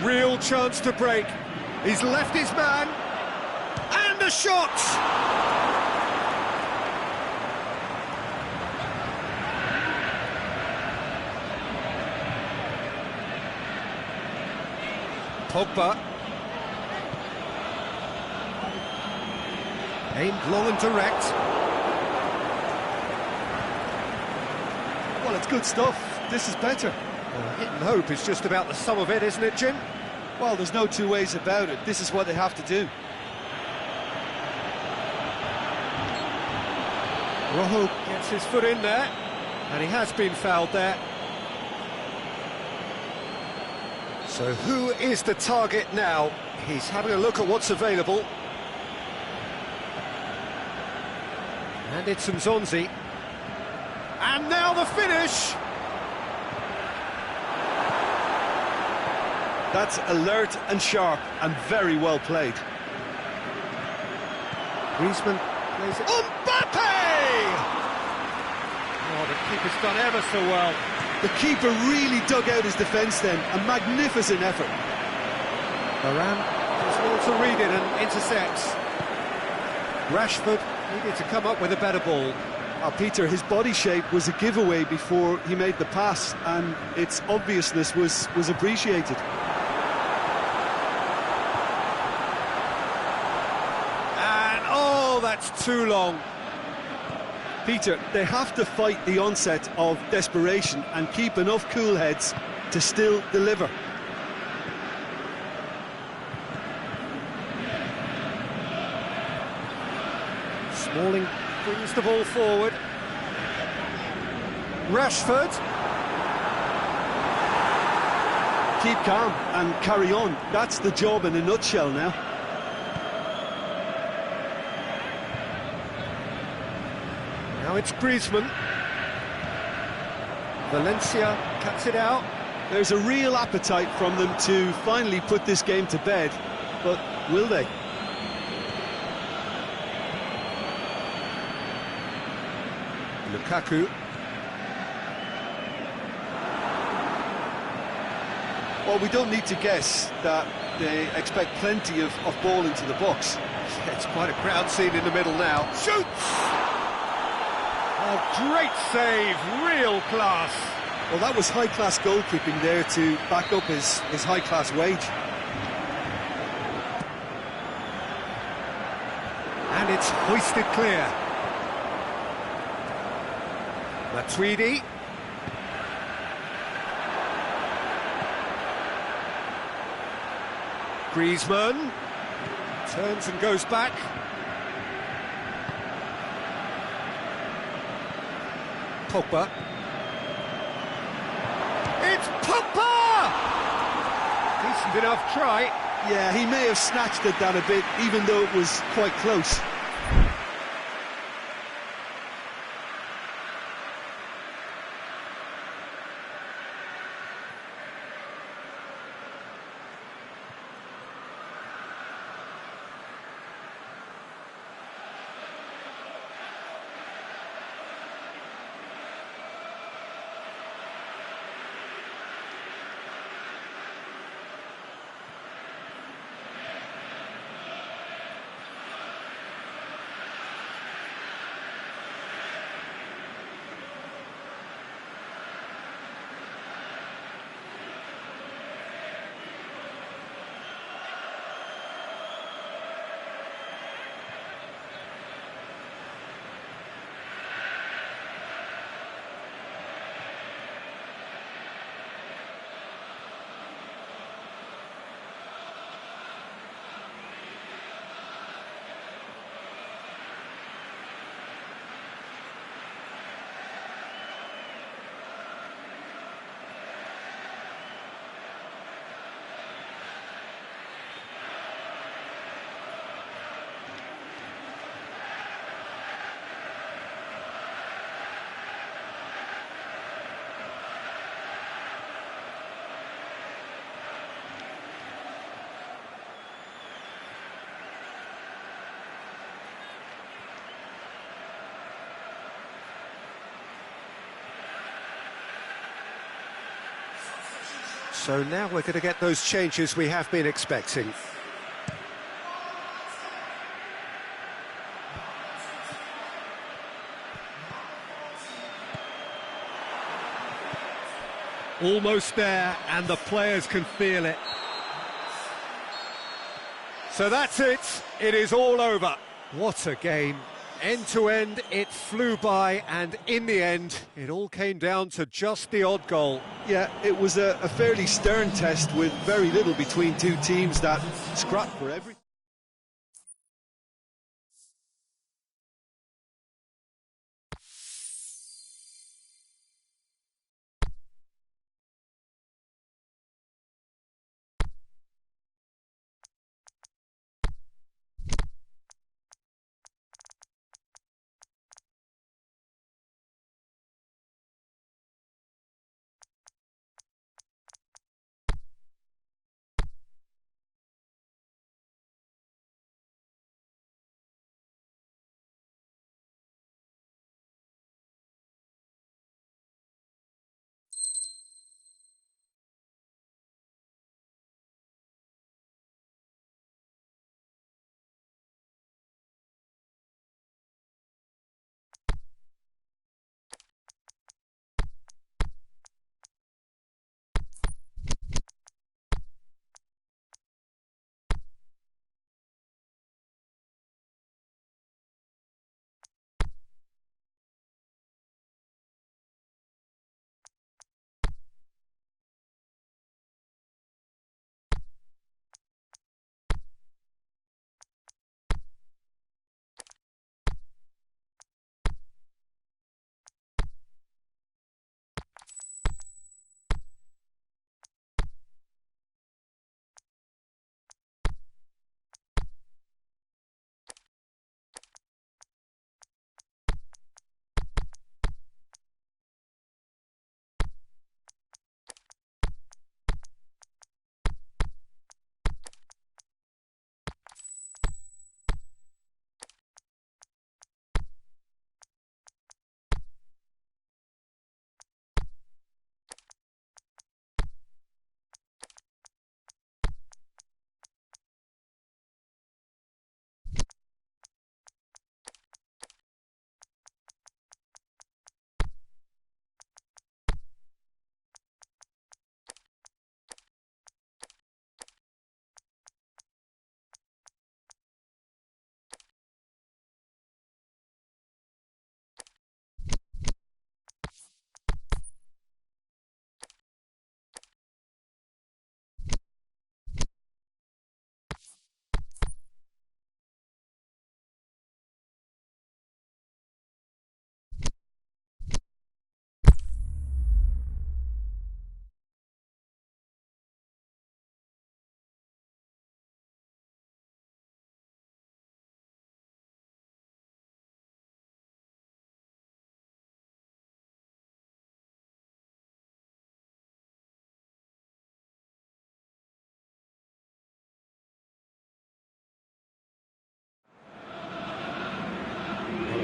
A real chance to break. He's left his man. And a shot! Pogba. Aimed long and direct. Well, it's good stuff. This is better. Well, hit and hope is just about the sum of it, isn't it, Jim? Well, there's no two ways about it. This is what they have to do. Rojo gets his foot in there, and he has been fouled there. So who is the target now? He's having a look at what's available. And it's Nzonzi. And now the finish! That's alert and sharp and very well played. Griezmann plays it. Mbappe! Oh, the keeper's done ever so well. The keeper really dug out his defence then. A magnificent effort. Varane does well to read it and intercepts. Rashford needed to come up with a better ball. Peter, his body shape was a giveaway before he made the pass, and its obviousness was appreciated. And oh, that's too long. Peter, they have to fight the onset of desperation and keep enough cool heads to still deliver. Smalling brings the ball forward. Rashford. Keep calm and carry on. That's the job in a nutshell now. Now it's Griezmann. Valencia cuts it out. There's a real appetite from them to finally put this game to bed, but will they? Lukaku. Well, we don't need to guess that they expect plenty of ball into the box. Yeah, it's quite a crowd scene in the middle now. Shoots! Oh, great save, real class. Well, that was high-class goalkeeping there to back up his high-class wage. And it's hoisted clear. Matuidi. Griezmann turns and goes back. Pogba. It's Pogba! Decent enough try. Yeah, he may have snatched at that a bit, even though it was quite close. So now we're going to get those changes we have been expecting. Almost there, and the players can feel it. So that's it. It is all over. What a game. End to end, it flew by, and in the end, it all came down to just the odd goal. Yeah, it was a fairly stern test with very little between two teams that scrapped for everything.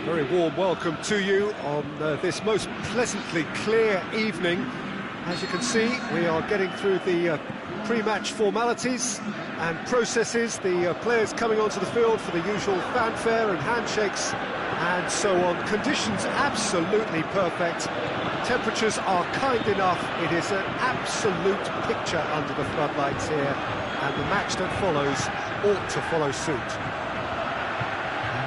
Very warm welcome to you on this most pleasantly clear evening. As you can see, we are getting through the pre-match formalities and processes, the players coming onto the field for the usual fanfare and handshakes and so on. Conditions absolutely perfect. Temperatures are kind enough. It is an absolute picture under the floodlights here, and the match that follows ought to follow suit.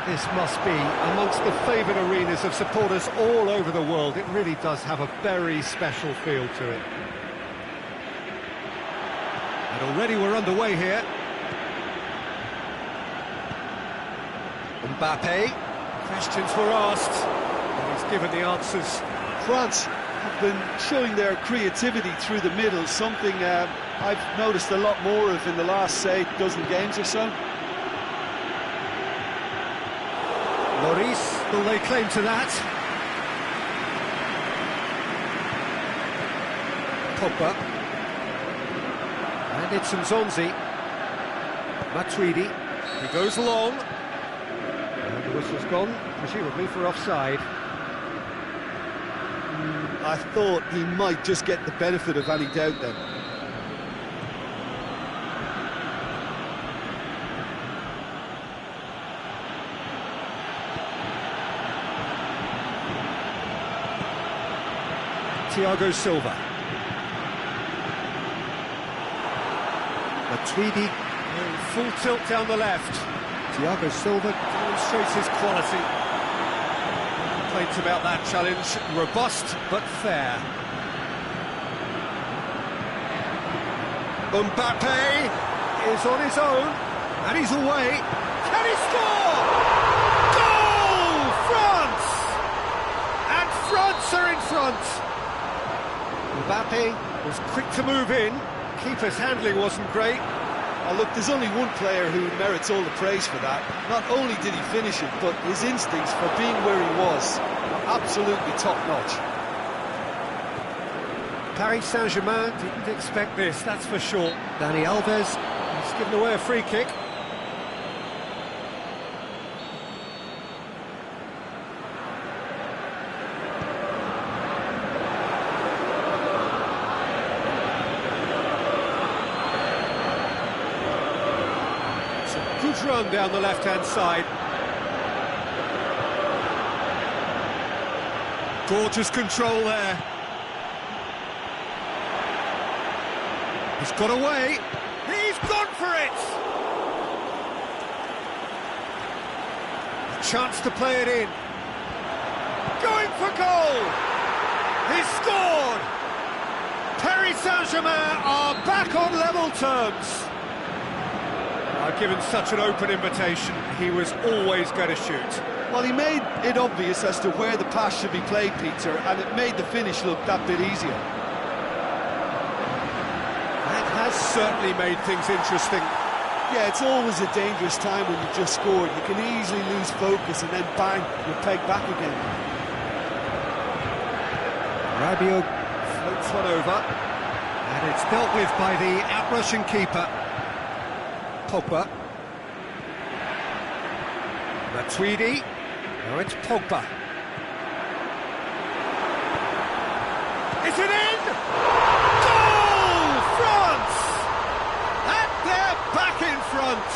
This must be amongst the favoured arenas of supporters all over the world. It really does have a very special feel to it. And already we're underway here. Mbappe, questions were asked, and he's given the answers. France have been showing their creativity through the middle, something I've noticed a lot more of in the last, say, dozen games or so. Lloris, will they claim to that? Pogba. And it's Nzonzi. Matuidi. He goes long. And the whistle's gone, presumably for offside. I thought he might just get the benefit of any doubt then. Thiago Silva. Matuidi in full tilt down the left. Thiago Silva demonstrates his quality. Complaints about that challenge, robust but fair. Mbappe is on his own, and he's away. Can he score? Goal! France! And France are in front. Mbappe was quick to move in. Keeper's handling wasn't great. Oh, look, there's only one player who merits all the praise for that. Not only did he finish it, but his instincts for being where he was are absolutely top-notch. Paris Saint-Germain didn't expect this, that's for sure. Dani Alves has given away a free kick. Good run down the left-hand side. Gorgeous control there. He's got away. He's gone for it! A chance to play it in. Going for goal! He's scored! Paris Saint-Germain are back on level terms. Given such an open invitation, he was always going to shoot. Well, he made it obvious as to where the pass should be played, Peter, and it made the finish look that bit easier. That has certainly made things interesting. Yeah, it's always a dangerous time when you've just scored. You can easily lose focus and then bang, you're pegged back again. Rabiot floats one over, and it's dealt with by the out-rushing keeper. Pogba. Matuidi. Now it's Pogba. Is it in? Goal! France! And they're back in front.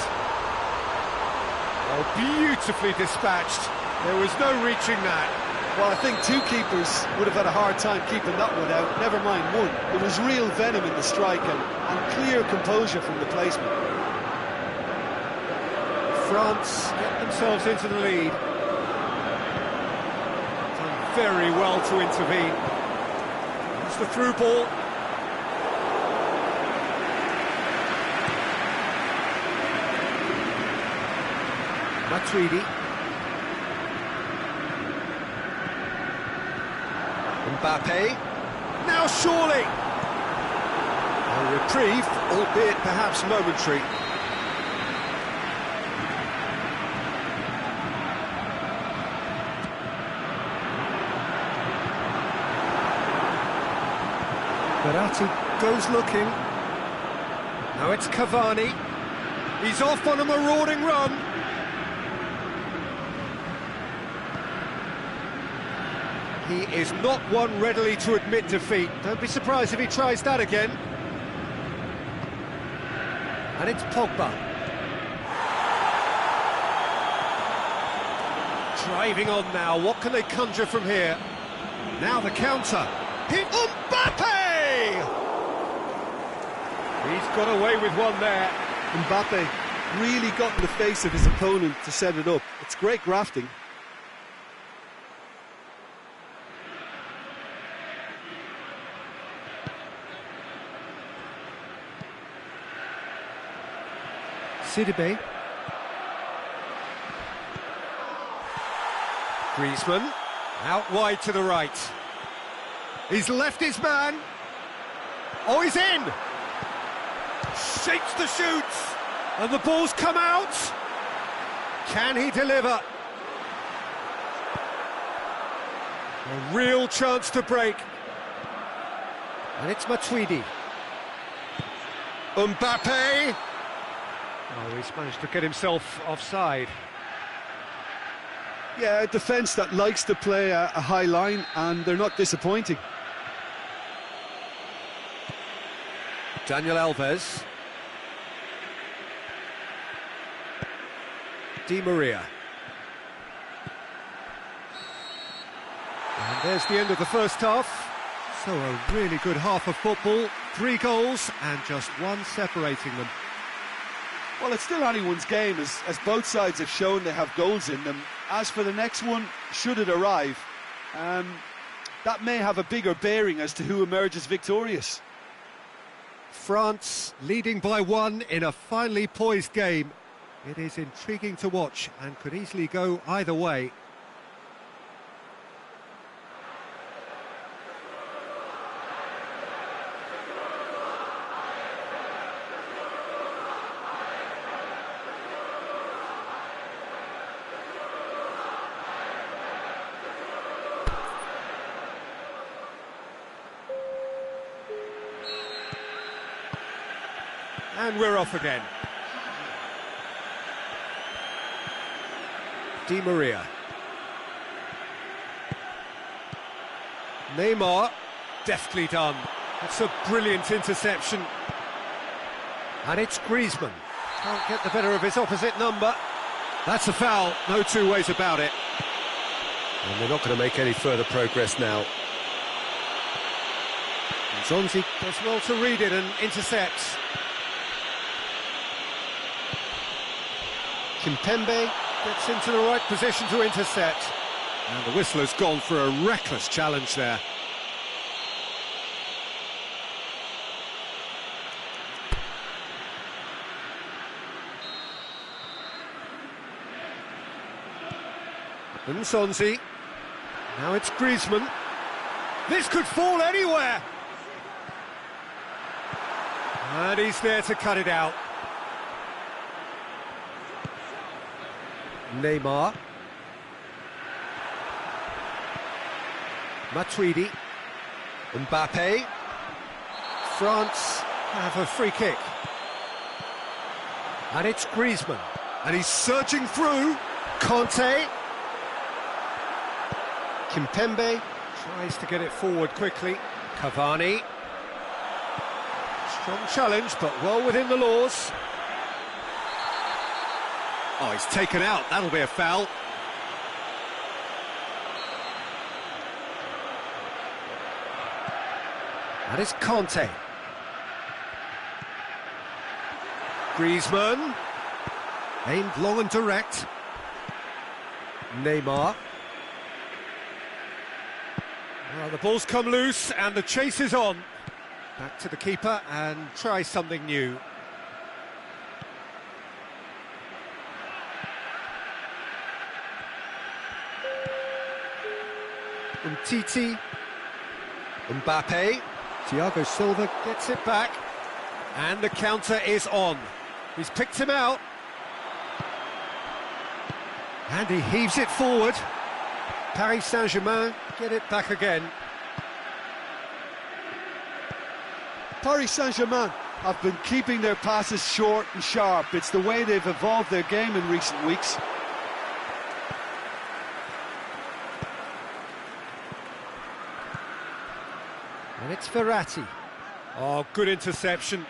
Oh, beautifully dispatched. There was no reaching that. Well, I think two keepers would have had a hard time keeping that one out, never mind one. There was real venom in the strike and clear composure from the placement. France get themselves into the lead. Done very well to intervene. It's the through ball. Matuidi. Mbappe. Now surely. A reprieve, albeit perhaps momentary. Verratti goes looking. Now it's Cavani. He's off on a marauding run. He is not one readily to admit defeat. Don't be surprised if he tries that again. And it's Pogba. Driving on now. What can they conjure from here? Now the counter. Mbappe! He's got away with one there. Mbappe really got in the face of his opponent to set it up. It's great grafting. Sidibe. Griezmann. Out wide to the right. He's left his man. Oh, he's in! Shapes the shoots! And the ball's come out! Can he deliver? A real chance to break. And it's Matuidi. Mbappe! Oh, he's managed to get himself offside. Yeah, a defence that likes to play a high line, and they're not disappointing. Daniel Alves. Di Maria. And there's the end of the first half. So a really good half of football, 3 goals and just one separating them. Well, it's still anyone's game, as both sides have shown they have goals in them. As for the next one, should it arrive, that may have a bigger bearing as to who emerges victorious. France leading by 1 in a finely poised game. It is intriguing to watch and could easily go either way. And we're off again. Di Maria. Neymar, deftly done. It's a brilliant interception. And it's Griezmann. Can't get the better of his opposite number. That's a foul, no two ways about it. And they're not going to make any further progress now. Zonzi does well to read it and intercepts. Kimpembe gets into the right position to intercept. And the whistle has gone for a reckless challenge there. And Zonzi. Now it's Griezmann. This could fall anywhere. And he's there to cut it out. Neymar. Matuidi. Mbappe. France have a free kick. And it's Griezmann. And he's surging through. Conte. Kimpembe tries to get it forward quickly. Cavani. Strong challenge, but well within the laws. Oh, he's taken out. That'll be a foul. That is Conte. Griezmann. Aimed long and direct. Neymar. Well, the ball's come loose and the chase is on. Back to the keeper and try something new. Umtiti. Mbappe. Thiago Silva gets it back. And the counter is on. He's picked him out. And he heaves it forward. Paris Saint-Germain get it back again. Paris Saint-Germain have been keeping their passes short and sharp. It's the way they've evolved their game in recent weeks. And it's Verratti. Oh, good interception.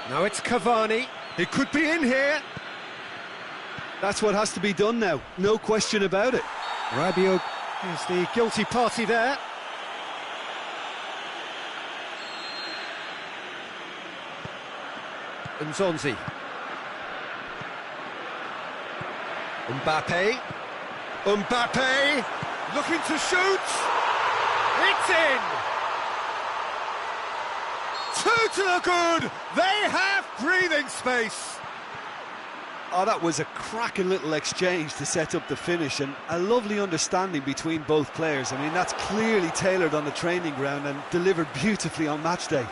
Now it's Cavani. He could be in here. That's what has to be done now, no question about it. Rabiot is the guilty party there. Nzonzi. Mbappe. Mbappe looking to shoot. It's in. 2 to the good. They have breathing space. Oh, that was a cracking little exchange to set up the finish, and a lovely understanding between both players. I mean, that's clearly tailored on the training ground and delivered beautifully on match day.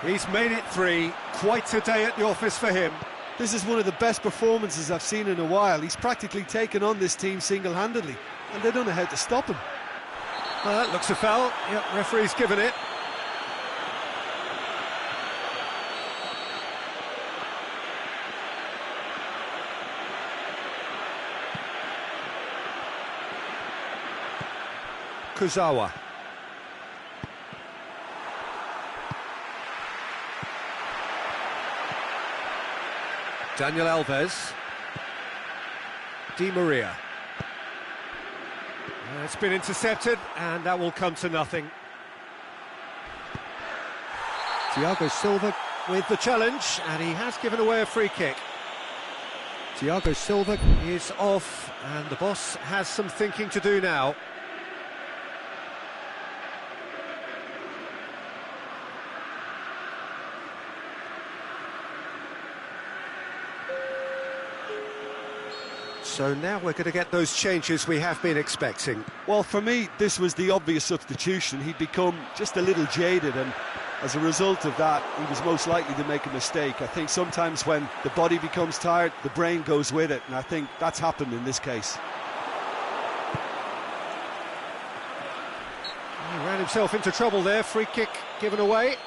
He's made it 3. Quite a day at the office for him. This is one of the best performances I've seen in a while. He's practically taken on this team single-handedly, and they don't know how to stop him. Well, that looks a foul. Yep, referee's given it. Kurzawa. Daniel Alves. Di Maria. It's been intercepted, and that will come to nothing. Thiago Silva with the challenge, and he has given away a free kick. Thiago Silva is off, and the boss has some thinking to do now. So now we're going to get those changes we have been expecting. Well, for me, this was the obvious substitution. He'd become just a little jaded, and as a result of that, he was most likely to make a mistake. I think sometimes when the body becomes tired, the brain goes with it, and I think that's happened in this case. He ran himself into trouble there. Free kick given away.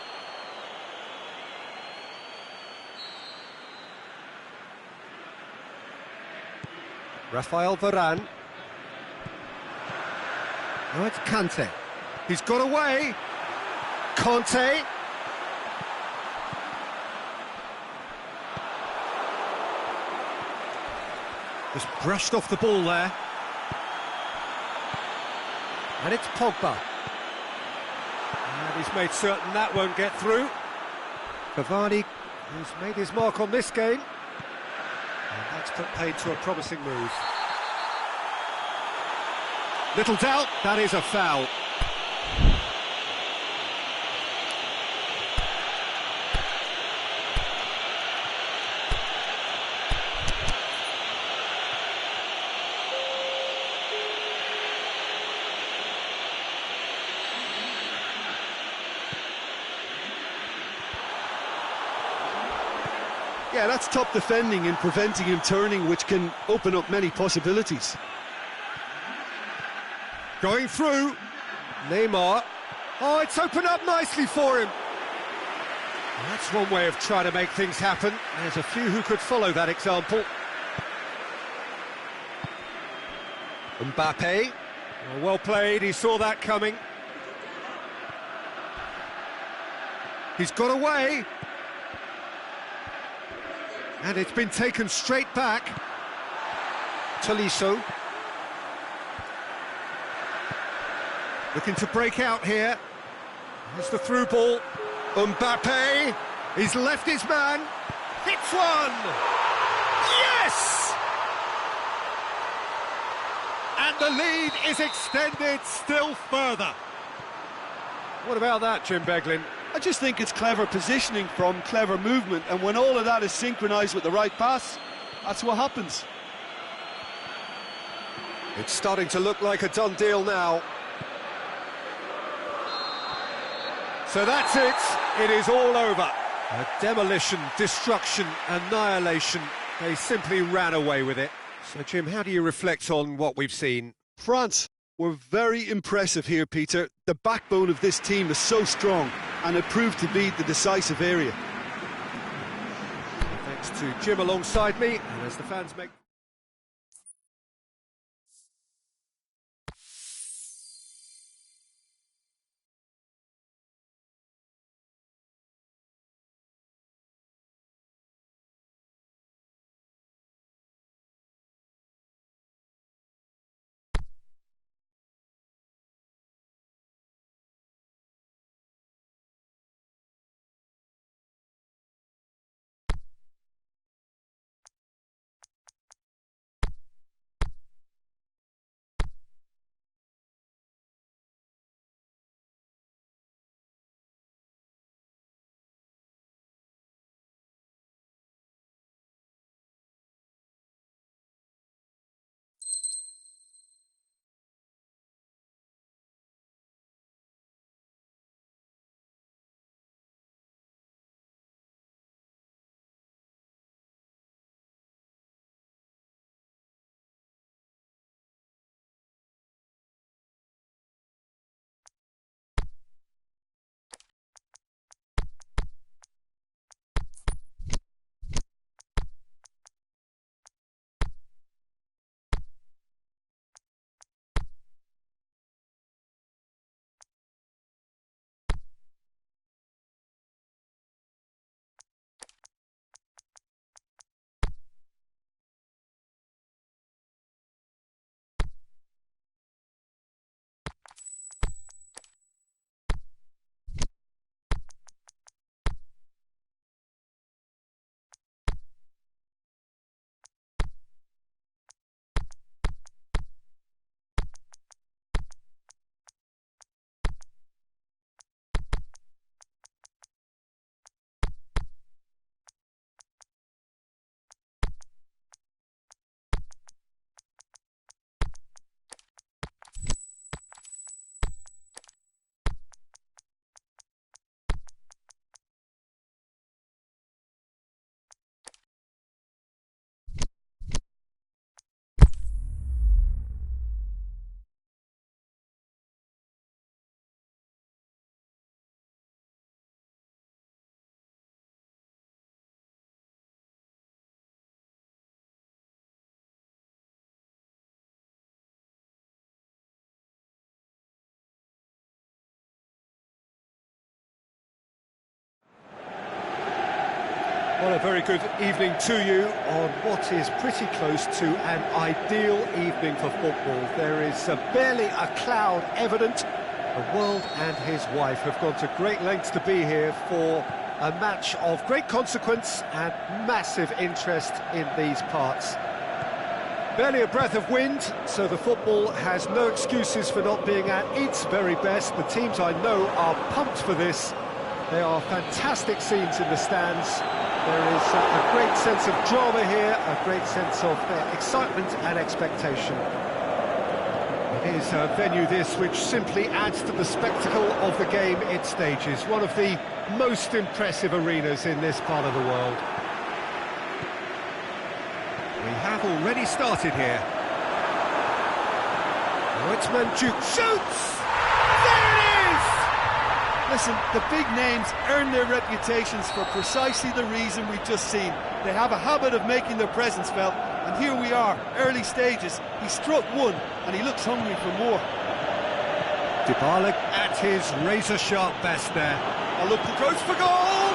Rafael Varane. Now it's Kante. He's got away. Conte. Just brushed off the ball there. And it's Pogba. And he's made certain that won't get through. Cavani, who's made his mark on this game. And that's put paid to a promising move. Little doubt, that is a foul. Yeah, that's top defending and preventing him turning, which can open up many possibilities. Going through. Neymar. Oh, it's opened up nicely for him. That's one way of trying to make things happen. There's a few who could follow that example. Mbappe. Oh, well played, he saw that coming. He's got away. And it's been taken straight back. Tolisso. Looking to break out here. Here's the through ball. Mbappe. He's left his man. Hits one! Yes! And the lead is extended still further. What about that, Jim Beglin? I just think it's clever positioning from clever movement, and when all of that is synchronised with the right pass, that's what happens. It's starting to look like a done deal now. So that's it. It is all over. A demolition, destruction, annihilation. They simply ran away with it. So, Jim, how do you reflect on what we've seen? France were very impressive here, Peter. The backbone of this team is so strong, and it proved to be the decisive area. Thanks to Jim alongside me, and as the fans make... Well, a very good evening to you on what is pretty close to an ideal evening for football. There is barely a cloud evident. The world and his wife have gone to great lengths to be here for a match of great consequence and massive interest in these parts. Barely a breath of wind, so the football has no excuses for not being at its very best. The teams I know are pumped for this. There are fantastic scenes in the stands. There is a great sense of drama here, a great sense of excitement and expectation. It is a venue this which simply adds to the spectacle of the game it stages. One of the most impressive arenas in this part of the world. We have already started here. Oh, it's Mandzukic. Shoots! There it is! Listen, the big names earn their reputations for precisely the reason we've just seen. They have a habit of making their presence felt, and here we are, early stages. He struck one, and he looks hungry for more. Dybala at his razor-sharp best there. A look goes for goal!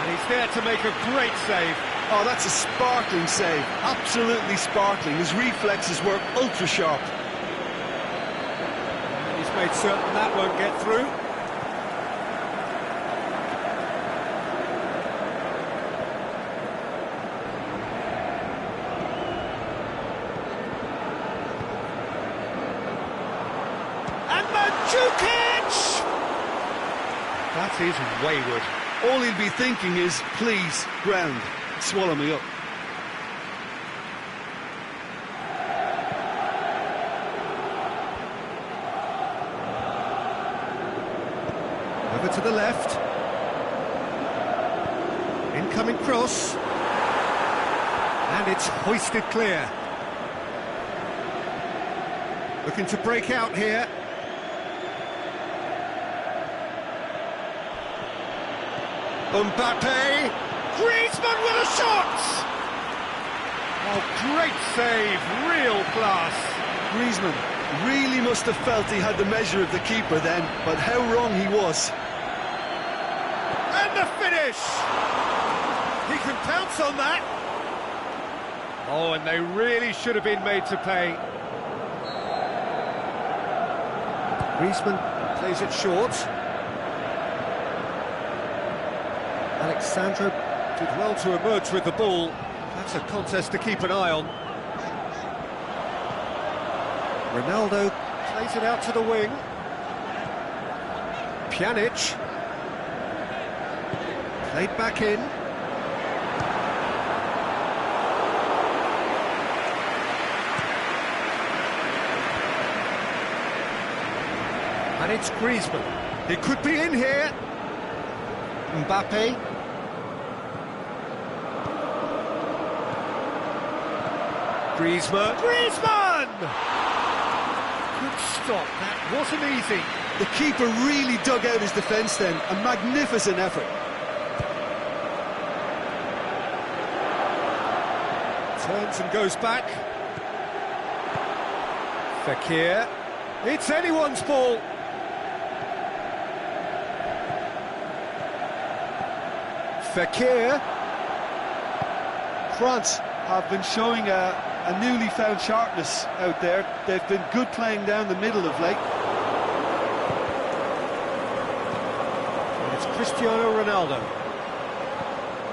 And he's there to make a great save. Oh, that's a sparkling save. Absolutely sparkling. His reflexes were ultra-sharp. He's made certain that won't get through. And Mandzukic! That is wayward. All he'll be thinking is, please, ground, swallow me up. Over to the left. Incoming cross. And it's hoisted clear. Looking to break out here. Mbappe. Griezmann with a shot! Oh, great save, real class. Griezmann really must have felt he had the measure of the keeper then, but how wrong he was. And the finish! He can pounce on that. Oh, and they really should have been made to pay. Griezmann plays it short. Alexandro did well to emerge with the ball. That's a contest to keep an eye on. Ronaldo plays it out to the wing. Pjanic. Played back in. And it's Griezmann. It could be in here. Mbappe. Griezmann. Good stop, that wasn't easy. The keeper really dug out his defence then, a magnificent effort. Turns and goes back. Fekir. It's anyone's ball. Fekir. France have been showing a newly found sharpness out there. They've been good playing down the middle of late. And it's Cristiano Ronaldo.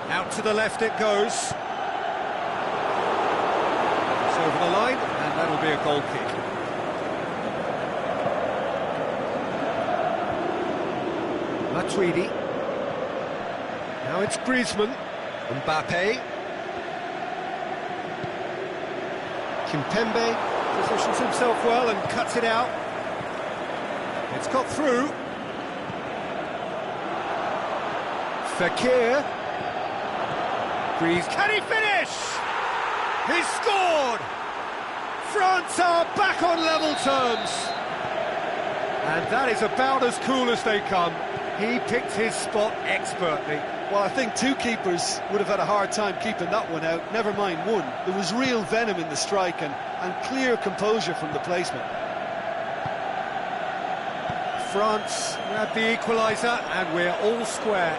Out to the left it goes. It's over the line, and that'll be a goal kick. Matuidi. Now it's Griezmann. Mbappe. Kimpembe positions himself well and cuts it out. It's got through. Fekir. Can he finish? He's scored! France are back on level terms. And that is about as cool as they come. He picked his spot expertly. Well, I think two keepers would have had a hard time keeping that one out, never mind one. There was real venom in the strike and clear composure from the placement. France grab the equaliser and we're all square.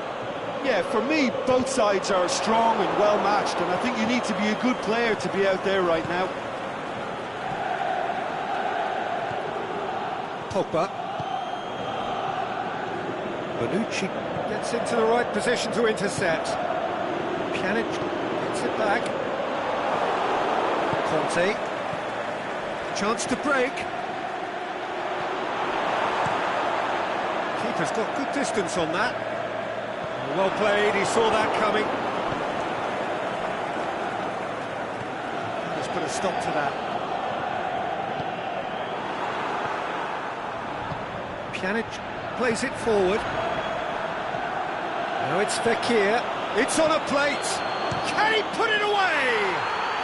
Yeah, for me, both sides are strong and well matched, and I think you need to be a good player to be out there right now. Pogba. Bonucci gets into the right position to intercept. Pjanic gets it back. Conte. Chance to break. Keeper's got good distance on that. Well played, he saw that coming. Just put a stop to that. Pjanic plays it forward. Now it's Fekir. It's on a plate. Can he put it away?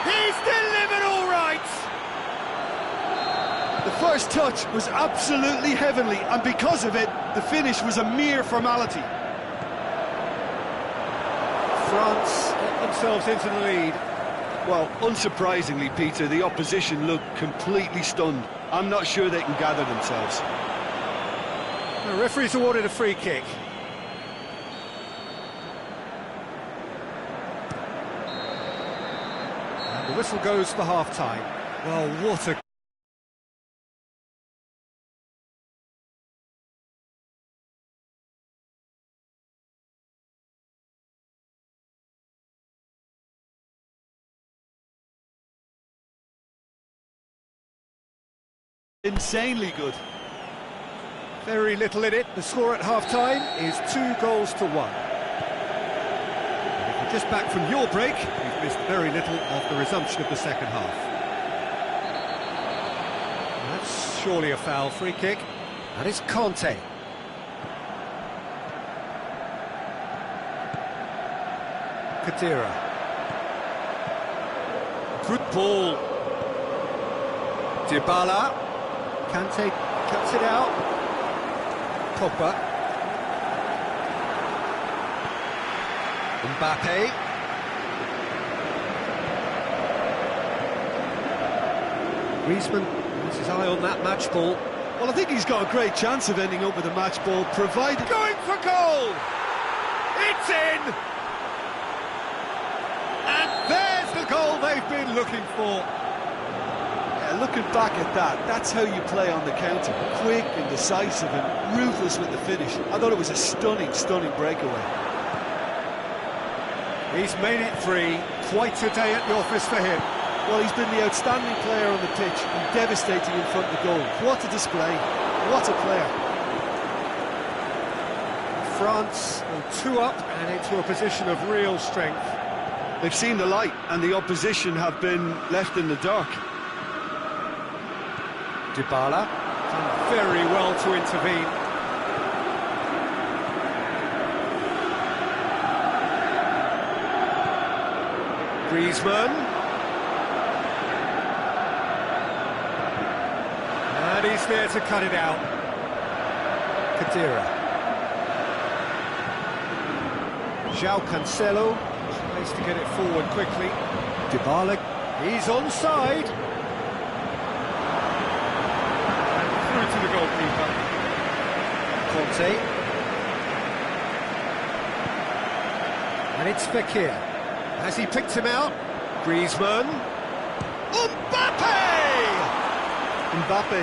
He's delivered all right. The first touch was absolutely heavenly, and because of it, the finish was a mere formality. France get themselves into the lead. Well, unsurprisingly, Peter, the opposition looked completely stunned. I'm not sure they can gather themselves. The referee's awarded a free kick. And the whistle goes for half-time. Well, what a... Insanely good. Very little in it. The score at half-time is 2-1. And if you're just back from your break, you've missed very little of the resumption of the second half. And that's surely a foul free kick. And it's Conte. Kadira. Good ball. Dybala. Kante cuts it out. Pogba. Mbappe. Griezmann has his eye on that match ball. Well, I think he's got a great chance of ending up with a match ball, provided... Going for goal! It's in! And there's the goal they've been looking for. Looking back at that, that's how you play on the counter. Quick and decisive and ruthless with the finish. I thought it was a stunning, stunning breakaway. He's made it three. Quite a day at the office for him. Well, he's been the outstanding player on the pitch and devastating in front of the goal. What a display. What a player. France go 2 up and into a position of real strength. They've seen the light and the opposition have been left in the dark. Dybala done very well to intervene. Griezmann. And he's there to cut it out. Kadira. João Cancelo tries to get it forward quickly. Dybala, he's onside. Through to the goalkeeper. Conte. And it's Fekir. Has he picked him out? Griezmann. Mbappe! Mbappe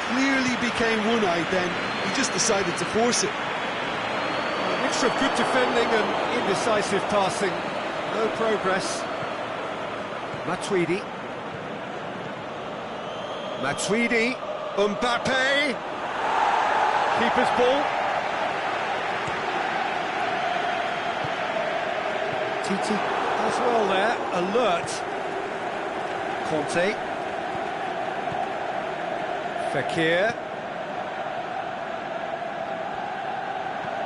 clearly became one-eyed then. He just decided to force it. A mixture of good defending and indecisive passing. No progress. Matuidi. Mbappe! Keeper's ball. Titi as well there, alert. Conte. Fekir.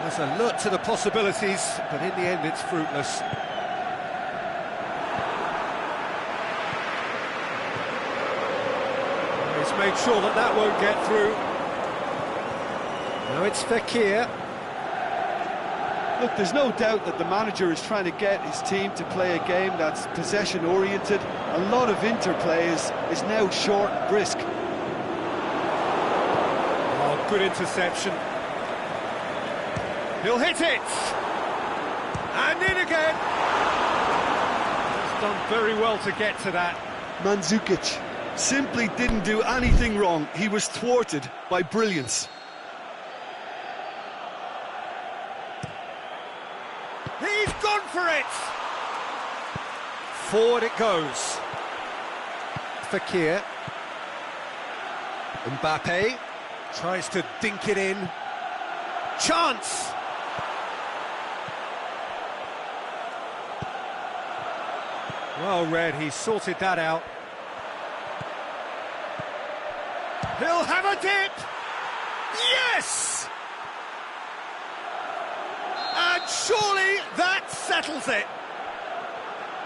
There's alert to the possibilities, but in the end it's fruitless. He's made sure that that won't get through. Now it's Fekir. Look, there's no doubt that the manager is trying to get his team to play a game that's possession-oriented. A lot of interplay is now short and brisk. Oh, good interception. He'll hit it! And in again! He's done very well to get to that. Mandzukic simply didn't do anything wrong. He was thwarted by brilliance. He's gone for it! Forward it goes. Fekir. Mbappe tries to dink it in. Chance! Well read, he sorted that out. He'll have a dip! Yes! And surely that settles it.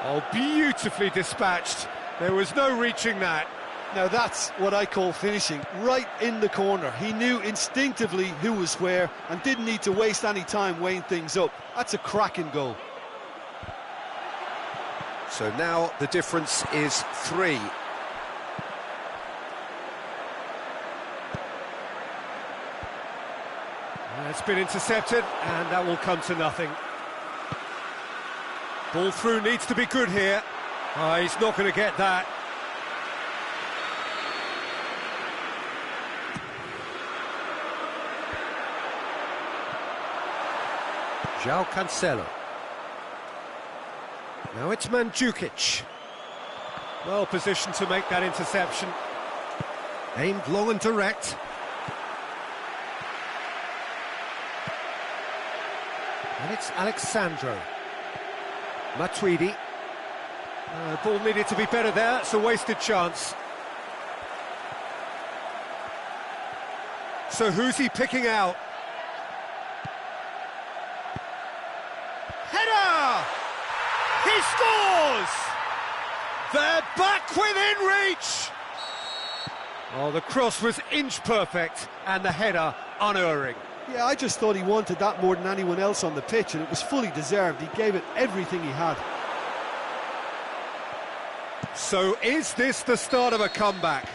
Oh, beautifully dispatched. There was no reaching that. Now that's what I call finishing, right in the corner. He knew instinctively who was where and didn't need to waste any time weighing things up. That's a cracking goal. So now the difference is 3. It's been intercepted, and that will come to nothing. Ball through needs to be good here. He's not going to get that. João Cancelo. Now it's Mandzukic. Well positioned to make that interception. Aimed long and direct. And it's Alexandro. Matuidi. Ball needed to be better there, it's a wasted chance. So who's he picking out? Header! He scores! They're back within reach! Oh, the cross was inch perfect and the header unerring. Yeah, I just thought he wanted that more than anyone else on the pitch, and it was fully deserved. He gave it everything he had. So is this the start of a comeback?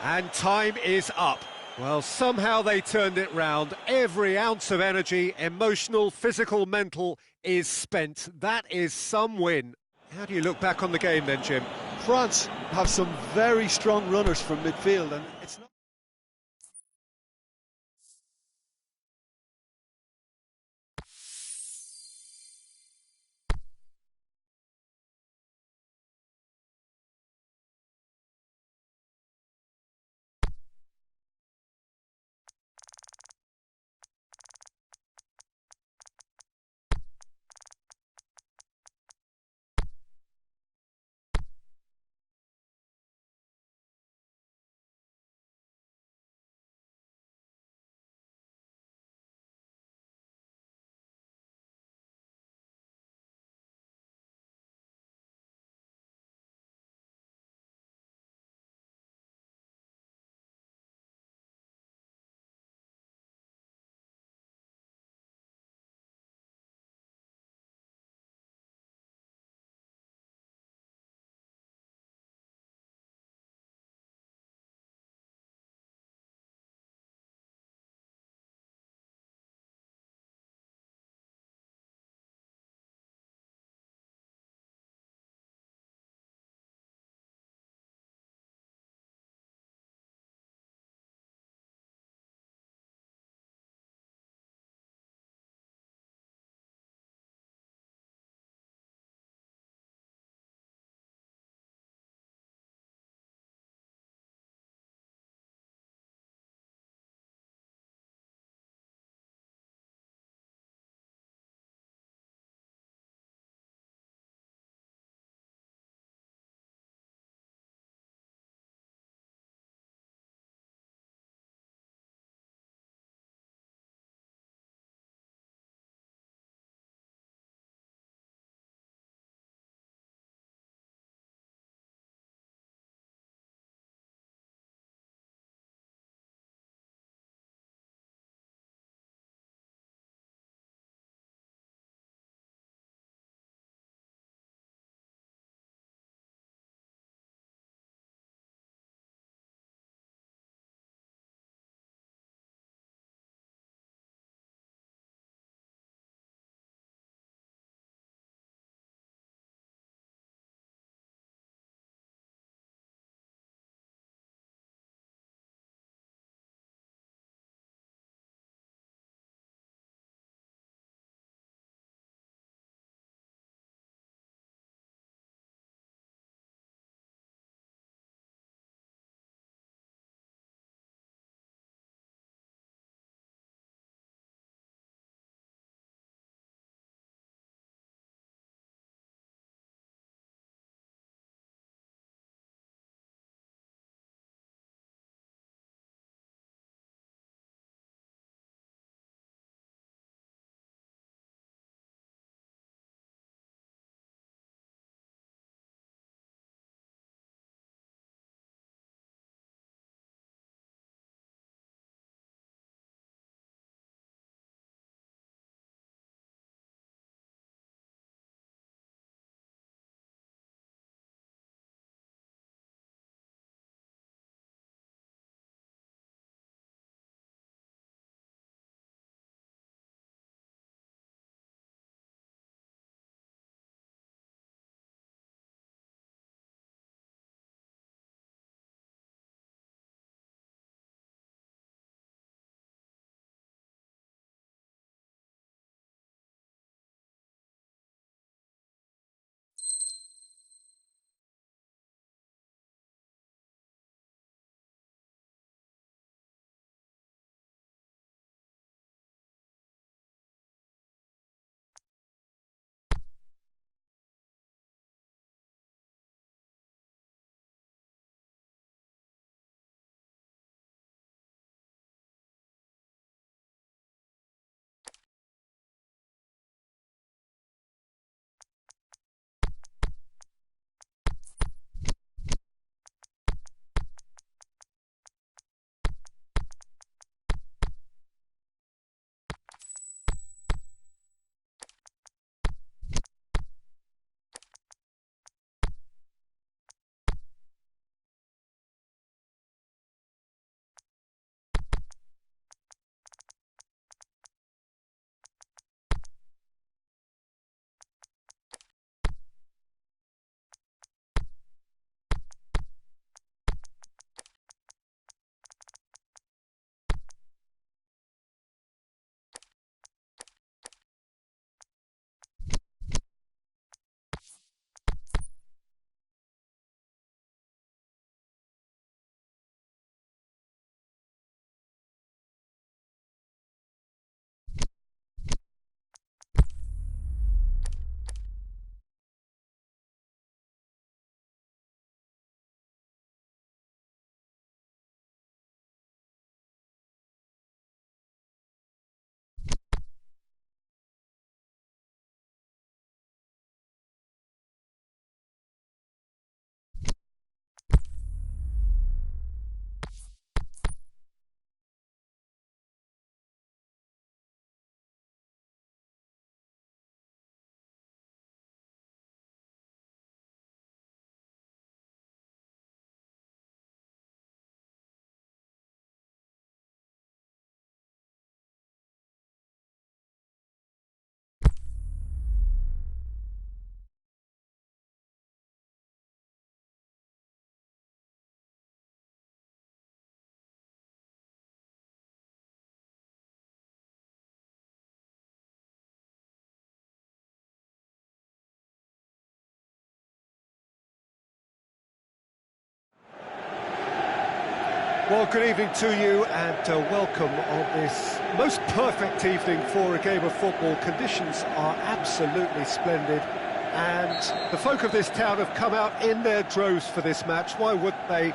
And time is up. Well, somehow they turned it round. Every ounce of energy, emotional, physical, mental, is spent. That is some win. How do you look back on the game then, Jim? France have some very strong runners from midfield, and it's not Well, good evening to you and welcome on this most perfect evening for a game of football. Conditions are absolutely splendid and the folk of this town have come out in their droves for this match. Why wouldn't they?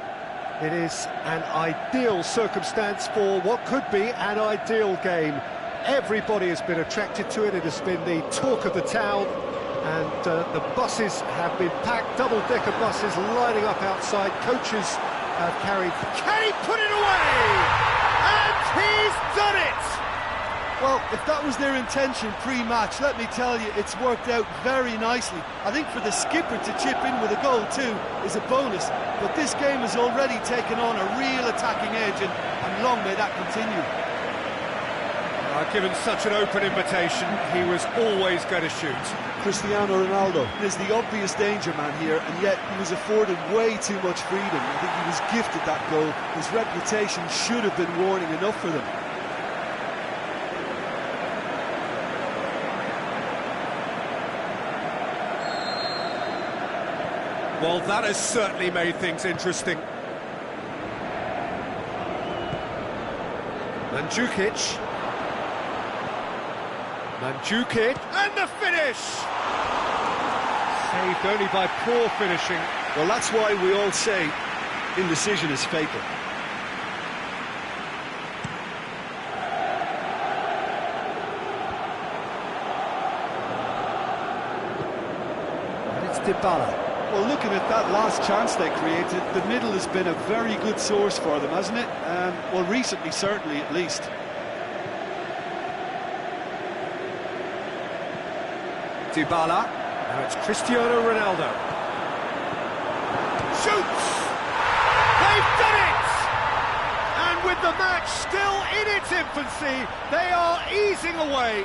It is an ideal circumstance for what could be an ideal game. Everybody has been attracted to it. It has been the talk of the town, and the buses have been packed, double-decker buses lining up outside. Coaches have carried... Can he put it away? And he's done it! Well, if that was their intention pre-match, let me tell you, it's worked out very nicely. I think for the skipper to chip in with a goal too is a bonus, but this game has already taken on a real attacking edge, and long may that continue. Given such an open invitation, he was always going to shoot. Cristiano Ronaldo is the obvious danger man here, and yet he was afforded way too much freedom. I think he was gifted that goal. His reputation should have been warning enough for them. Well, that has certainly made things interesting. Mandzukic, and the finish! Saved only by poor finishing. Well, that's why we all say indecision is fatal. And it's Dybala. Well, looking at that last chance they created, the middle has been a very good source for them, hasn't it? Well, recently, certainly, at least. Dybala, now it's Cristiano Ronaldo. Shoots! They've done it! And with the match still in its infancy, they are easing away.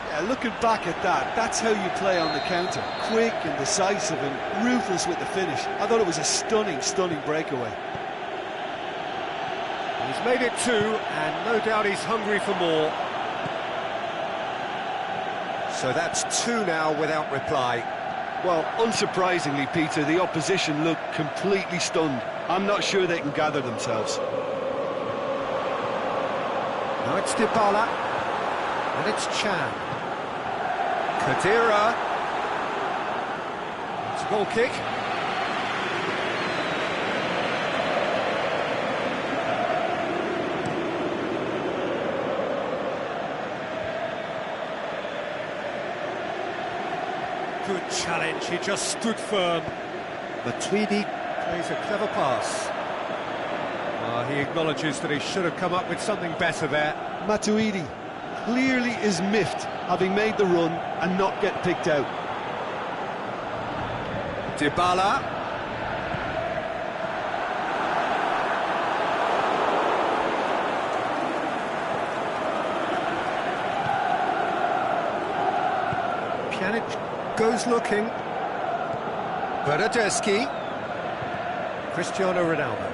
Yeah, looking back at that, that's how you play on the counter. Quick and decisive and ruthless with the finish. I thought it was a stunning, stunning breakaway. He's made it 2, and no doubt he's hungry for more. So that's 2 now without reply. Well, unsurprisingly, Peter, the opposition look completely stunned. I'm not sure they can gather themselves. Now it's Dybala, and it's Chan. Khedira. It's a goal kick. Good challenge, he just stood firm. Matuidi plays a clever pass. He acknowledges that he should have come up with something better there. Matuidi clearly is miffed, having made the run and not get picked out. Dybala. Pjanic goes looking. Bernardeschi. Cristiano Ronaldo.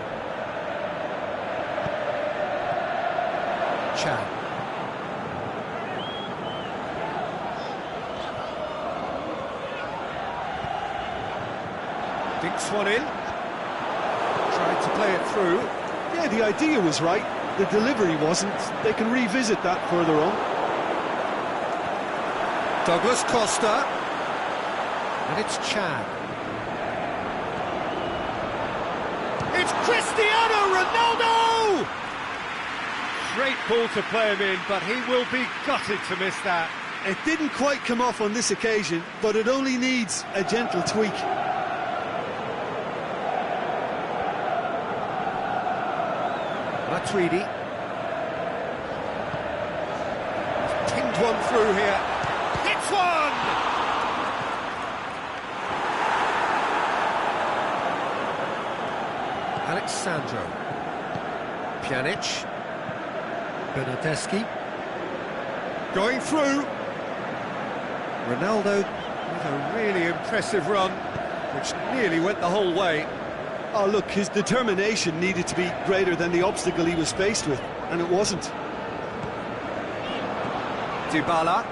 Chan. Dinks one in. Tried to play it through. Yeah, the idea was right. The delivery wasn't. They can revisit that further on. Douglas Costa. And it's Chan. It's Cristiano Ronaldo! Great ball to play him in, but he will be gutted to miss that. It didn't quite come off on this occasion, but it only needs a gentle tweak. Matuidi. Pinged one through here. Hits one! Alexandro. Pjanic. Bernardeschi. Going through. Ronaldo with a really impressive run, which nearly went the whole way. Oh, look, his determination needed to be greater than the obstacle he was faced with, and it wasn't. Dybala.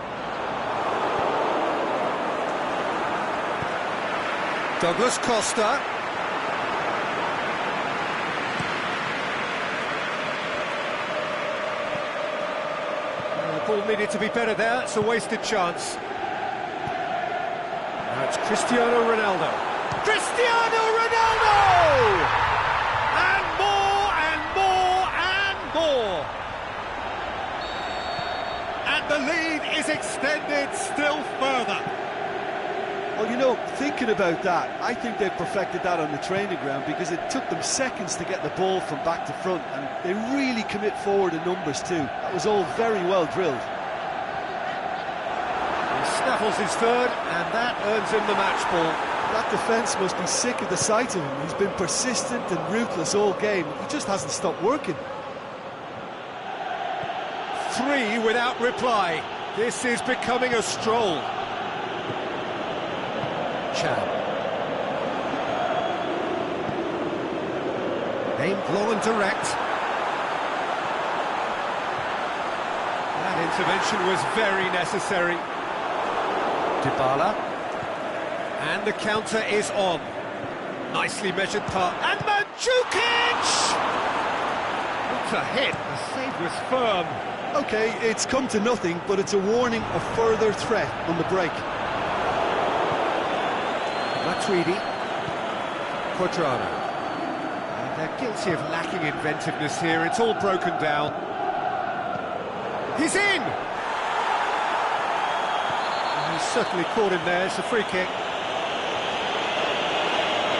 Douglas Costa. Ball needed to be better there. It's a wasted chance. Now it's Cristiano Ronaldo. Cristiano Ronaldo! And more and more and more. And the lead is extended still further. Well, you know, thinking about that, I think they've perfected that on the training ground because it took them seconds to get the ball from back to front, and they really commit forward in numbers too. That was all very well drilled. He snaffles his third, and that earns him the match ball. That defence must be sick of the sight of him. He's been persistent and ruthless all game. He just hasn't stopped working. 3 without reply. This is becoming a stroll. Chan. Aimed long and direct. That intervention was very necessary. Dybala. And the counter is on. Nicely measured pass. And Mandzukic! What a hit. The save was firm. OK, it's come to nothing, but it's a warning of further threat on the break. Matuidi, Quadrado. And they're guilty of lacking inventiveness here. It's all broken down. He's in! And he's certainly caught him there. It's a free kick.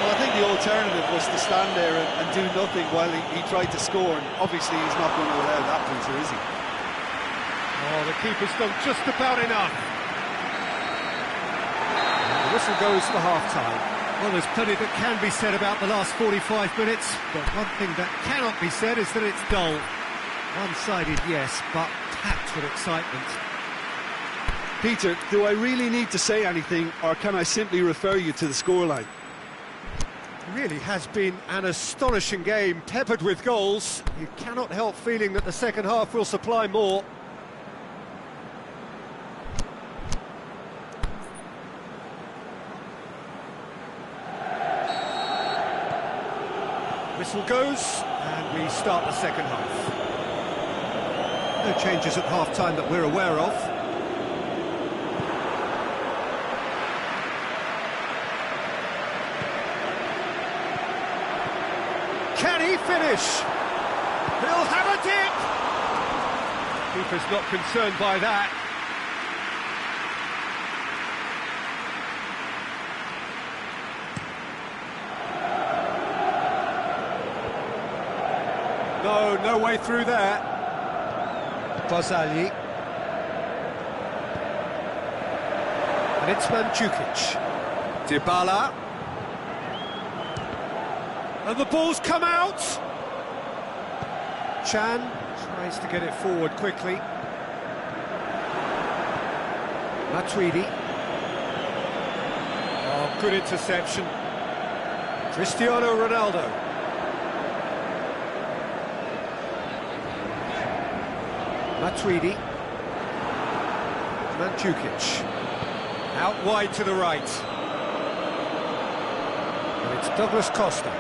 Well, I think the alternative was to stand there and do nothing while he tried to score. And obviously, he's not going to allow that to, is he? Oh, the keeper's done just about enough. The whistle goes for half-time. Well, there's plenty that can be said about the last 45 minutes, but one thing that cannot be said is that it's dull. One-sided, yes, but packed with excitement. Peter, do I really need to say anything, or can I simply refer you to the scoreline? It really has been an astonishing game, peppered with goals. You cannot help feeling that the second half will supply more. Whistle goes, and we start the second half. No changes at half-time that we're aware of. Can he finish? He'll have a dip! Keeper's not concerned by that. No way through there. Barzagli. And it's Mandzukic. Dybala. And the ball's come out! Chan tries to get it forward quickly. Matuidi. Oh, good interception. Cristiano Ronaldo. Matuidi. Mandzukic. Out wide to the right. And it's Douglas Costa.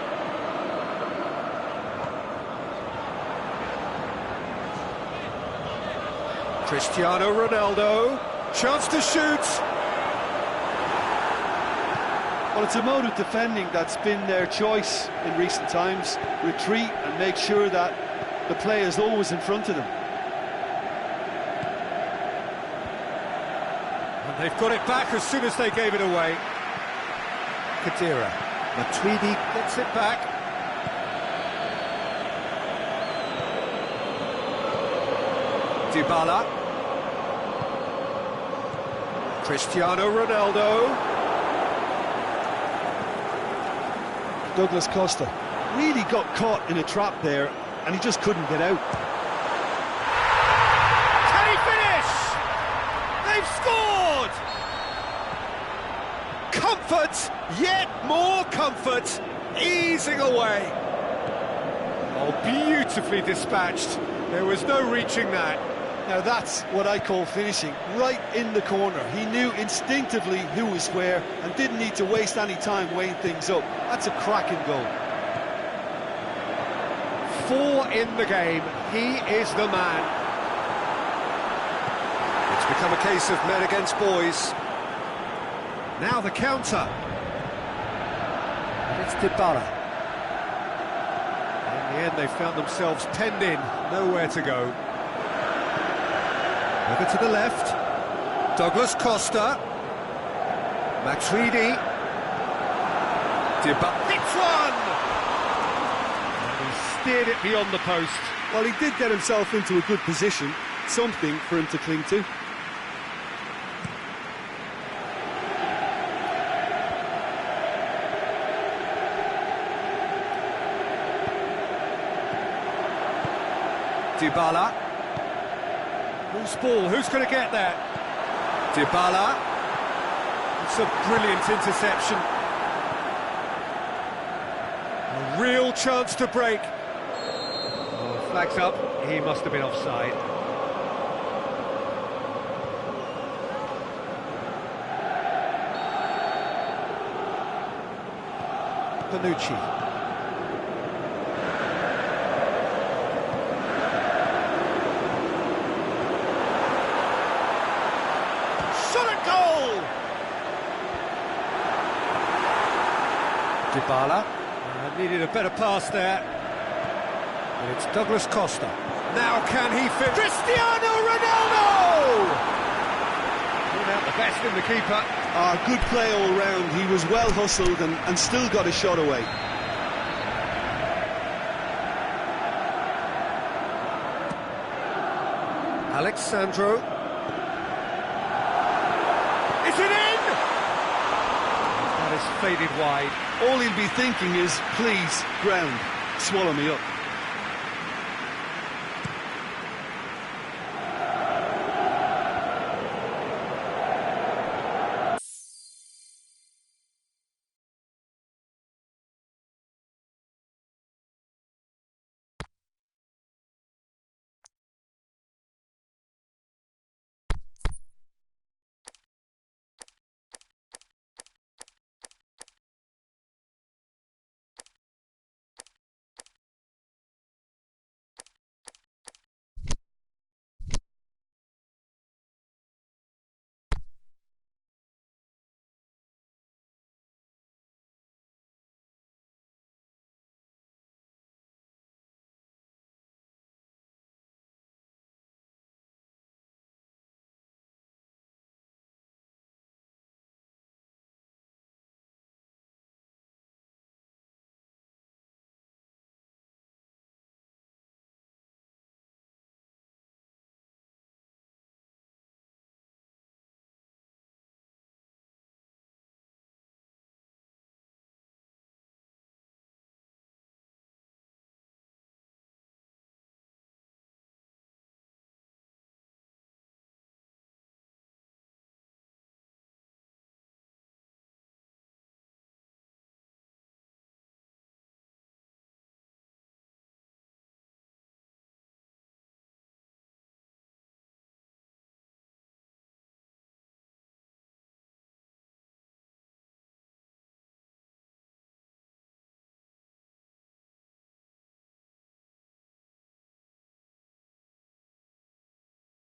Cristiano Ronaldo. Chance to shoot. Well, it's a mode of defending that's been their choice in recent times. Retreat and make sure that the play is always in front of them. They've got it back as soon as they gave it away. Khedira. Matuidi gets it back. Dybala. Cristiano Ronaldo. Douglas Costa really got caught in a trap there, and he just couldn't get out. Can he finish? They've scored! Comfort, yet more comfort, easing away. Oh, beautifully dispatched. There was no reaching that. Now that's what I call finishing, right in the corner. He knew instinctively who was where and didn't need to waste any time weighing things up. That's a cracking goal. 4 in the game. He is the man. become a case of men against boys. Now the counter. And it's Dybala. In the end, they found themselves penned in, nowhere to go. Over to the left. Douglas Costa. Matuidi. Dybala. Hits one! And he steered it beyond the post. Well, he did get himself into a good position, something for him to cling to. Dybala. Who's ball? Who's going to get there? Dybala. It's a brilliant interception. A real chance to break. Oh, flags up. He must have been offside. Panucci. Dybala needed a better pass there. And it's Douglas Costa. Now can he fit? Cristiano Ronaldo! Brought out the best in the keeper. Good play all round. He was well hustled and still got a shot away. Alexandro. Is it in? That is faded wide. All he'll be thinking is, please, ground, swallow me up.